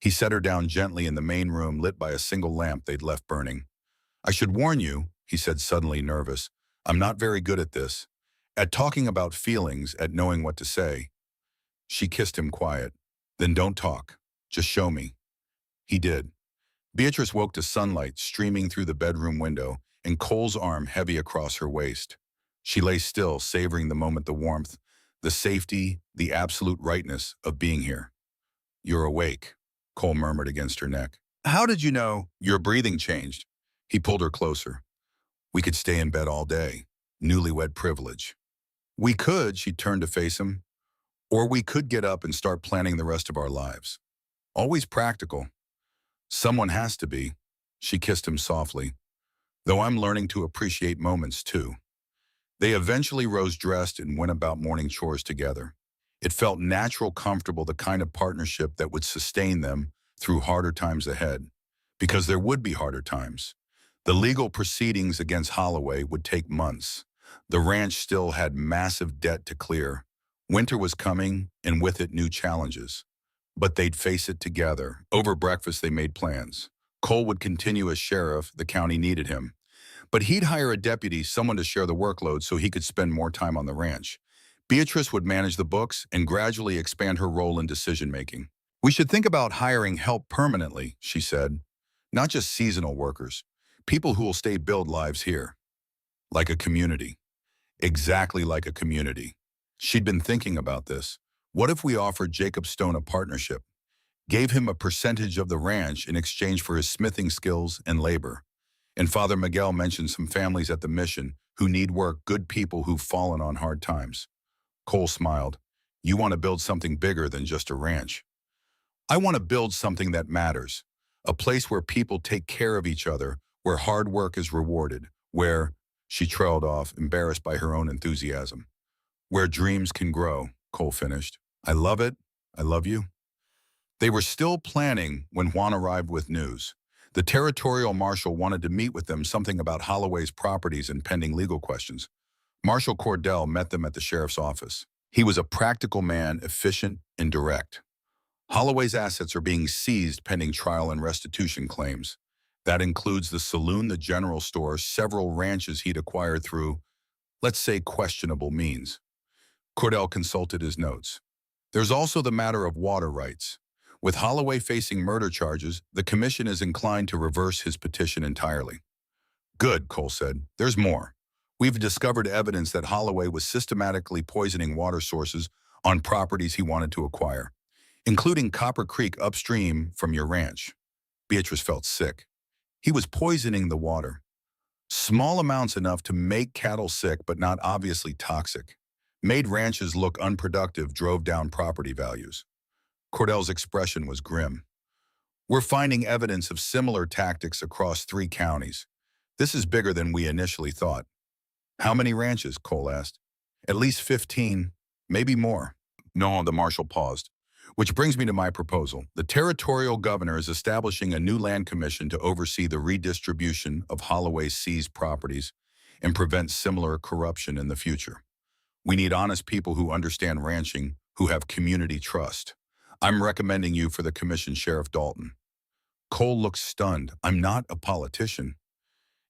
He set her down gently in the main room, lit by a single lamp they'd left burning. "I should warn you," he said, suddenly nervous, "I'm not very good at this. At talking about feelings, at knowing what to say." She kissed him quiet. "Then don't talk. Just show me." He did. Beatrice woke to sunlight streaming through the bedroom window and Cole's arm heavy across her waist. She lay still, savoring the moment, the warmth, the safety, the absolute rightness of being here. "You're awake," Cole murmured against her neck. "How did you know?" "Your breathing changed." He pulled her closer. "We could stay in bed all day. Newlywed privilege." "We could," she turned to face him. "Or we could get up and start planning the rest of our lives. Always practical." "Someone has to be." She kissed him softly. "Though I'm learning to appreciate moments too." They eventually rose dressed and went about morning chores together. It felt natural, comfortable, the kind of partnership that would sustain them through harder times ahead. Because there would be harder times. The legal proceedings against Holloway would take months. The ranch still had massive debt to clear. Winter was coming, and with it new challenges. But they'd face it together. Over breakfast, they made plans. Cole would continue as sheriff, the county needed him. But he'd hire a deputy, someone to share the workload so he could spend more time on the ranch. Beatrice would manage the books and gradually expand her role in decision-making. "We should think about hiring help permanently," she said. "Not just seasonal workers. People who will stay, build lives here. Like a community." Exactly like a community. She'd been thinking about this. What if we offered Jacob Stone a partnership? Gave him a percentage of the ranch in exchange for his smithing skills and labor. And Father Miguel mentioned some families at the mission who need work, good people who've fallen on hard times. Cole smiled. "You want to build something bigger than just a ranch." "I want to build something that matters. A place where people take care of each other, where hard work is rewarded, where," she trailed off, embarrassed by her own enthusiasm. "Where dreams can grow," Cole finished. "I love it. I love you." They were still planning when Juan arrived with news. The territorial marshal wanted to meet with them, something about Holloway's properties and pending legal questions. Marshal Cordell met them at the sheriff's office. He was a practical man, efficient and direct. "Holloway's assets are being seized pending trial and restitution claims. That includes the saloon, the general store, several ranches he'd acquired through, let's say, questionable means." Cordell consulted his notes. "There's also the matter of water rights. With Holloway facing murder charges, the commission is inclined to reverse his petition entirely." "Good," Cole said. "There's more. We've discovered evidence that Holloway was systematically poisoning water sources on properties he wanted to acquire, including Copper Creek upstream from your ranch. Beatrice felt sick. He was poisoning the water. Small amounts enough to make cattle sick, but not obviously toxic. Made ranches look unproductive, drove down property values. Cordell's expression was grim. We're finding evidence of similar tactics across 3 counties. This is bigger than we initially thought. How many ranches? Cole asked. At least 15, maybe more. No, the marshal paused. Which brings me to my proposal. The territorial governor is establishing a new land commission to oversee the redistribution of Holloway's seized properties and prevent similar corruption in the future. We need honest people who understand ranching, who have community trust. I'm recommending you for the commission, Sheriff Dalton. Cole looked stunned. I'm not a politician.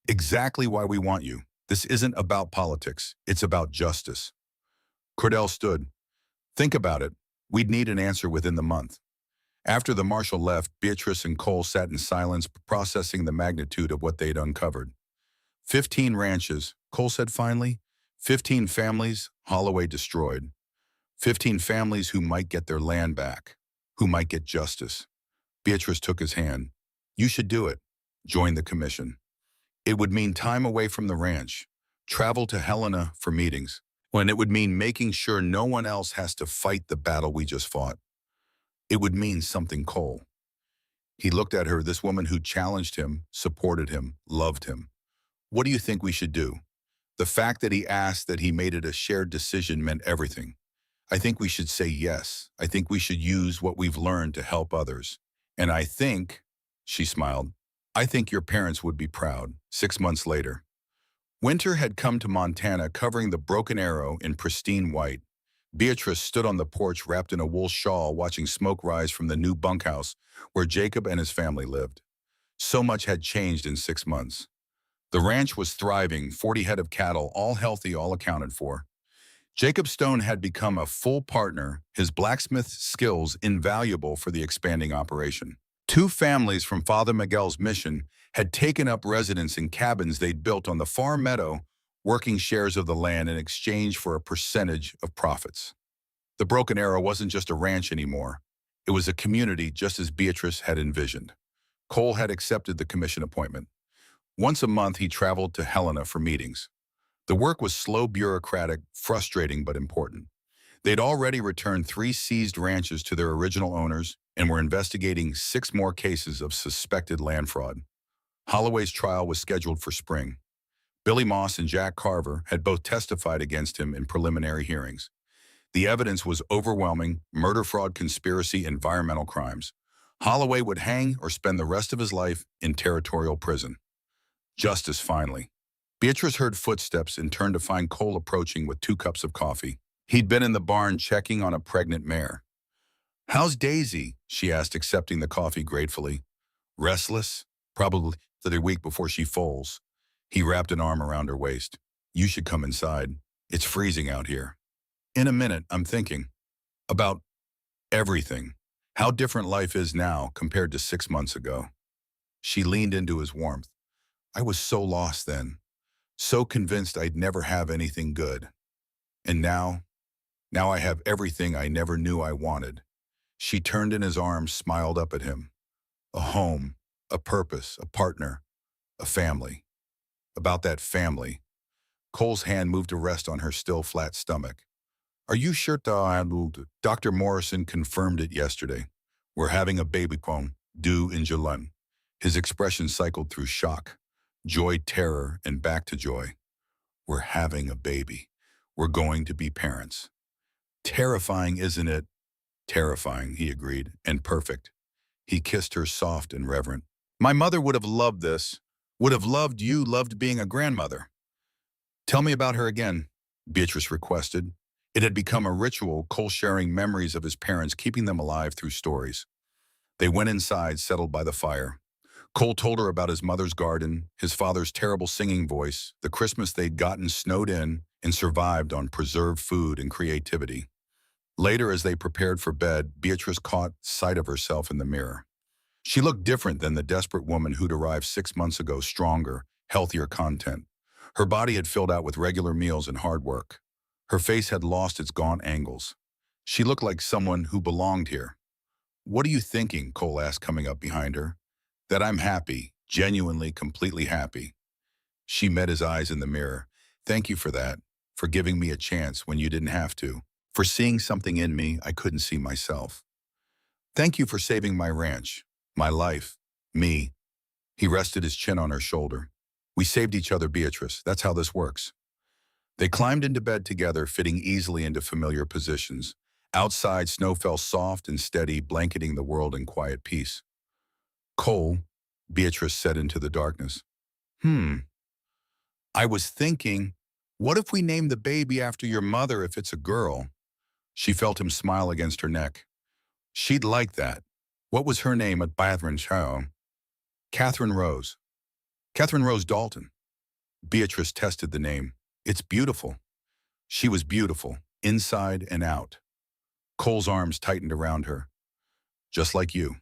Exactly why we want you. This isn't about politics. It's about justice. Cordell stood. Think about it. We'd need an answer within the month. After the marshal left, Beatrice and Cole sat in silence, processing the magnitude of what they'd uncovered. 15 ranches, Cole said finally. 15 families Holloway destroyed. 15 families who might get their land back, who might get justice. Beatrice took his hand. You should do it. Join the commission. It would mean time away from the ranch, travel to Helena for meetings, and it would mean making sure no one else has to fight the battle we just fought. It would mean something, Cole. He looked at her, this woman who challenged him, supported him, loved him. What do you think we should do? The fact that he asked, that he made it a shared decision, meant everything. I think we should say yes. I think we should use what we've learned to help others. And I think, she smiled, I think your parents would be proud. 6 months later. Winter had come to Montana, covering the Broken Arrow in pristine white. Beatrice stood on the porch wrapped in a wool shawl, watching smoke rise from the new bunkhouse where Jacob and his family lived. So much had changed in 6 months. The ranch was thriving, 40 head of cattle, all healthy, all accounted for. Jacob Stone had become a full partner, his blacksmith skills invaluable for the expanding operation. 2 families from Father Miguel's mission had taken up residence in cabins they'd built on the far meadow, working shares of the land in exchange for a percentage of profits. The Broken Arrow wasn't just a ranch anymore. It was a community, just as Beatrice had envisioned. Cole had accepted the commission appointment. Once a month, he traveled to Helena for meetings. The work was slow, bureaucratic, frustrating, but important. They'd already returned 3 seized ranches to their original owners and were investigating 6 more cases of suspected land fraud. Holloway's trial was scheduled for spring. Billy Moss and Jack Carver had both testified against him in preliminary hearings. The evidence was overwhelming: murder, fraud, conspiracy, environmental crimes. Holloway would hang or spend the rest of his life in territorial prison. Justice, finally. Beatrice heard footsteps and turned to find Cole approaching with 2 cups of coffee. He'd been in the barn checking on a pregnant mare. How's Daisy? She asked, accepting the coffee gratefully. Restless? Probably the week before she foals. He wrapped an arm around her waist. You should come inside. It's freezing out here. In a minute, I'm thinking about everything. How different life is now compared to 6 months ago. She leaned into his warmth. I was so lost then. So convinced I'd never have anything good. And now I have everything I never knew I wanted. She turned in his arms, smiled up at him. A home, a purpose, a partner, a family. About that family. Cole's hand moved to rest on her still flat stomach. Are you sure? Dr. Morrison confirmed it yesterday. We're having a baby due in July. His expression cycled through shock, joy, terror, and back to joy. We're having a baby. We're going to be parents. Terrifying, isn't it? Terrifying, he agreed, and perfect. He kissed her soft and reverent. My mother would have loved this. Would have loved you, loved being a grandmother. Tell me about her again, Beatrice requested. It had become a ritual, Cole sharing memories of his parents, keeping them alive through stories. They went inside, settled by the fire. Cole told her about his mother's garden, his father's terrible singing voice, the Christmas they'd gotten snowed in and survived on preserved food and creativity. Later, as they prepared for bed, Beatrice caught sight of herself in the mirror. She looked different than the desperate woman who'd arrived 6 months ago, stronger, healthier content. Her body had filled out with regular meals and hard work. Her face had lost its gaunt angles. She looked like someone who belonged here. "What are you thinking?" Cole asked, coming up behind her. "That I'm happy, genuinely, completely happy." She met his eyes in the mirror. "Thank you for that, for giving me a chance when you didn't have to, for seeing something in me I couldn't see myself. Thank you for saving my ranch, my life, me." He rested his chin on her shoulder. "We saved each other, Beatrice. That's how this works." They climbed into bed together, fitting easily into familiar positions. Outside, snow fell soft and steady, blanketing the world in quiet peace. "Cole," Beatrice said into the darkness. I was thinking, what if we name the baby after your mother if it's a girl?" She felt him smile against her neck. "She'd like that. What was her name at Bathrin's home?" "Catherine Rose." "Catherine Rose Dalton." Beatrice tested the name. "It's beautiful." She was beautiful, inside and out. Cole's arms tightened around her. "Just like you."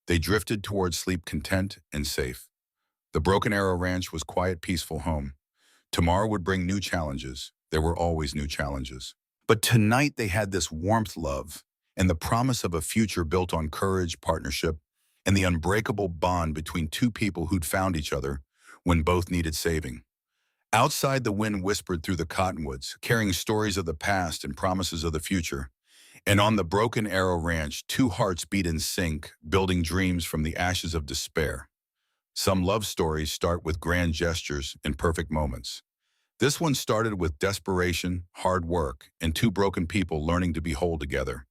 They drifted toward sleep, content and safe. The Broken Arrow Ranch was quiet, peaceful home. Tomorrow would bring new challenges. There were always new challenges. But tonight they had this warmth, love, and the promise of a future built on courage, partnership, and the unbreakable bond between two people who'd found each other when both needed saving. Outside, the wind whispered through the cottonwoods, carrying stories of the past and promises of the future. And on the Broken Arrow Ranch, two hearts beat in sync, building dreams from the ashes of despair. Some love stories start with grand gestures and perfect moments. This one started with desperation, hard work, and two broken people learning to be whole together.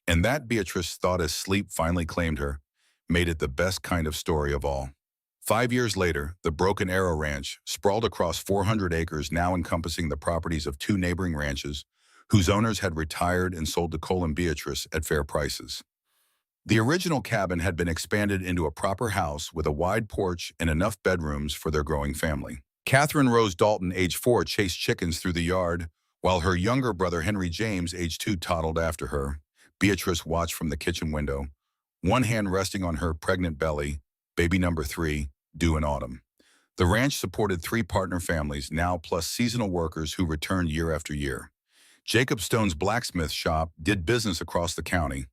And that, Beatrice thought as sleep finally claimed her, made it the best kind of story of all. 5 years later, the Broken Arrow Ranch, sprawled across 400 acres now encompassing the properties of two neighboring ranches, whose owners had retired and sold to Cole and Beatrice at fair prices. The original cabin had been expanded into a proper house with a wide porch and enough bedrooms for their growing family. Catherine Rose Dalton, age 4, chased chickens through the yard, while her younger brother Henry James, age 2, toddled after her. Beatrice watched from the kitchen window, one hand resting on her pregnant belly, baby number 3, due in autumn. The ranch supported 3 partner families now, plus seasonal workers who returned year after year. Jacob Stone's blacksmith shop did business across the county.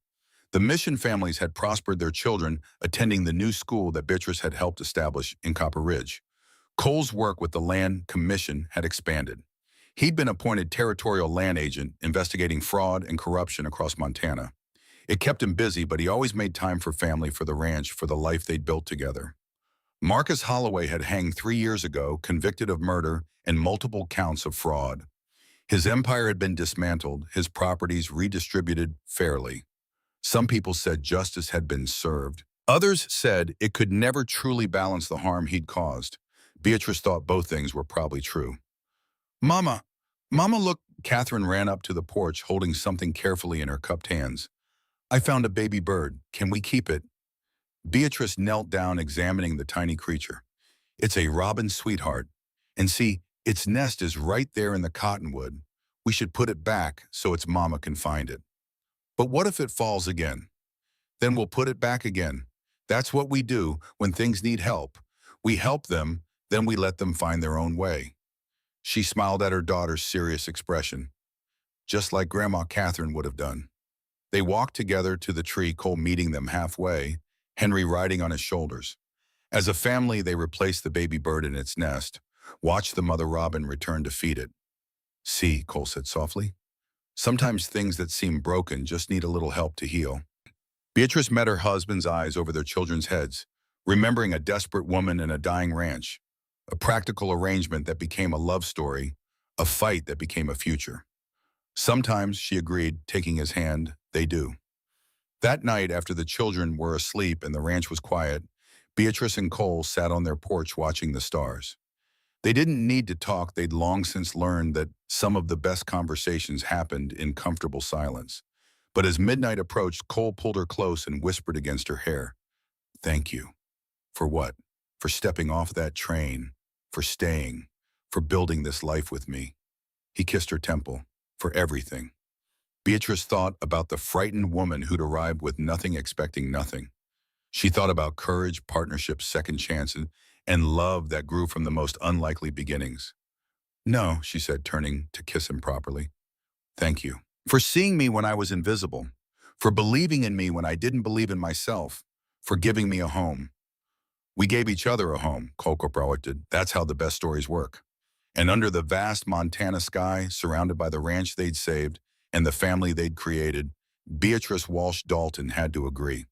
The Mission families had prospered, their children attending the new school that Beatrice had helped establish in Copper Ridge. Cole's work with the Land Commission had expanded. He'd been appointed territorial land agent, investigating fraud and corruption across Montana. It kept him busy, but he always made time for family, for the ranch, for the life they'd built together. Marcus Holloway had hanged 3 years ago, convicted of murder and multiple counts of fraud. His empire had been dismantled, his properties redistributed fairly. Some people said justice had been served. Others said it could never truly balance the harm he'd caused. Beatrice thought both things were probably true. "Mama, Mama, look." Catherine ran up to the porch, holding something carefully in her cupped hands. "I found a baby bird. Can we keep it?" Beatrice knelt down, examining the tiny creature. "It's a robin, sweetheart. And see, its nest is right there in the cottonwood. We should put it back so its mama can find it." "But what if it falls again?" "Then we'll put it back again. That's what we do when things need help. We help them, then we let them find their own way." She smiled at her daughter's serious expression, just like Grandma Catherine would have done. They walked together to the tree, Cole meeting them halfway, Henry riding on his shoulders. As a family, they replaced the baby bird in its nest, watched the mother robin return to feed it. "See," Cole said softly, "sometimes things that seem broken just need a little help to heal." Beatrice met her husband's eyes over their children's heads, remembering a desperate woman and a dying ranch, a practical arrangement that became a love story, a fight that became a future. "Sometimes," she agreed, taking his hand, "they do." That night, after the children were asleep and the ranch was quiet, Beatrice and Cole sat on their porch watching the stars. They didn't need to talk. They'd long since learned that some of the best conversations happened in comfortable silence. But as midnight approached, Cole pulled her close and whispered against her hair, "Thank you." "For what?" "For stepping off that train, for staying, for building this life with me." He kissed her temple. "For everything." Beatrice thought about the frightened woman who'd arrived with nothing, expecting nothing. She thought about courage, partnership, second chances, and love that grew from the most unlikely beginnings. No, she said, turning to kiss him properly. Thank you. For seeing me when I was invisible. For believing in me when I didn't believe in myself. For giving me a home. We gave each other a home, Cole did. That's how the best stories work. And under the vast Montana sky, surrounded by the ranch they'd saved and the family they'd created, Beatrice Walsh Dalton had to agree.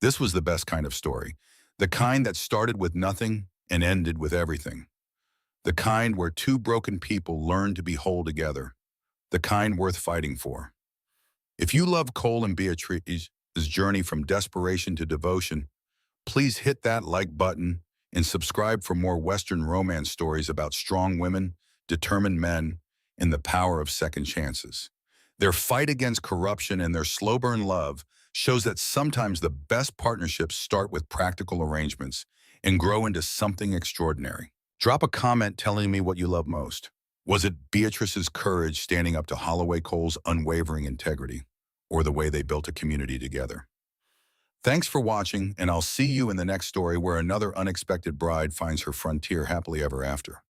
This was the best kind of story. The kind that started with nothing and ended with everything. The kind where two broken people learned to be whole together. The kind worth fighting for. If you love Cole and Beatrice's journey from desperation to devotion, please hit that like button and subscribe for more Western romance stories about strong women, determined men, and the power of second chances. Their fight against corruption and their slow burn love shows that sometimes the best partnerships start with practical arrangements and grow into something extraordinary. Drop a comment telling me what you love most. Was it Beatrice's courage standing up to Holloway Cole's unwavering integrity, or the way they built a community together? Thanks for watching, and I'll see you in the next story where another unexpected bride finds her frontier happily ever after.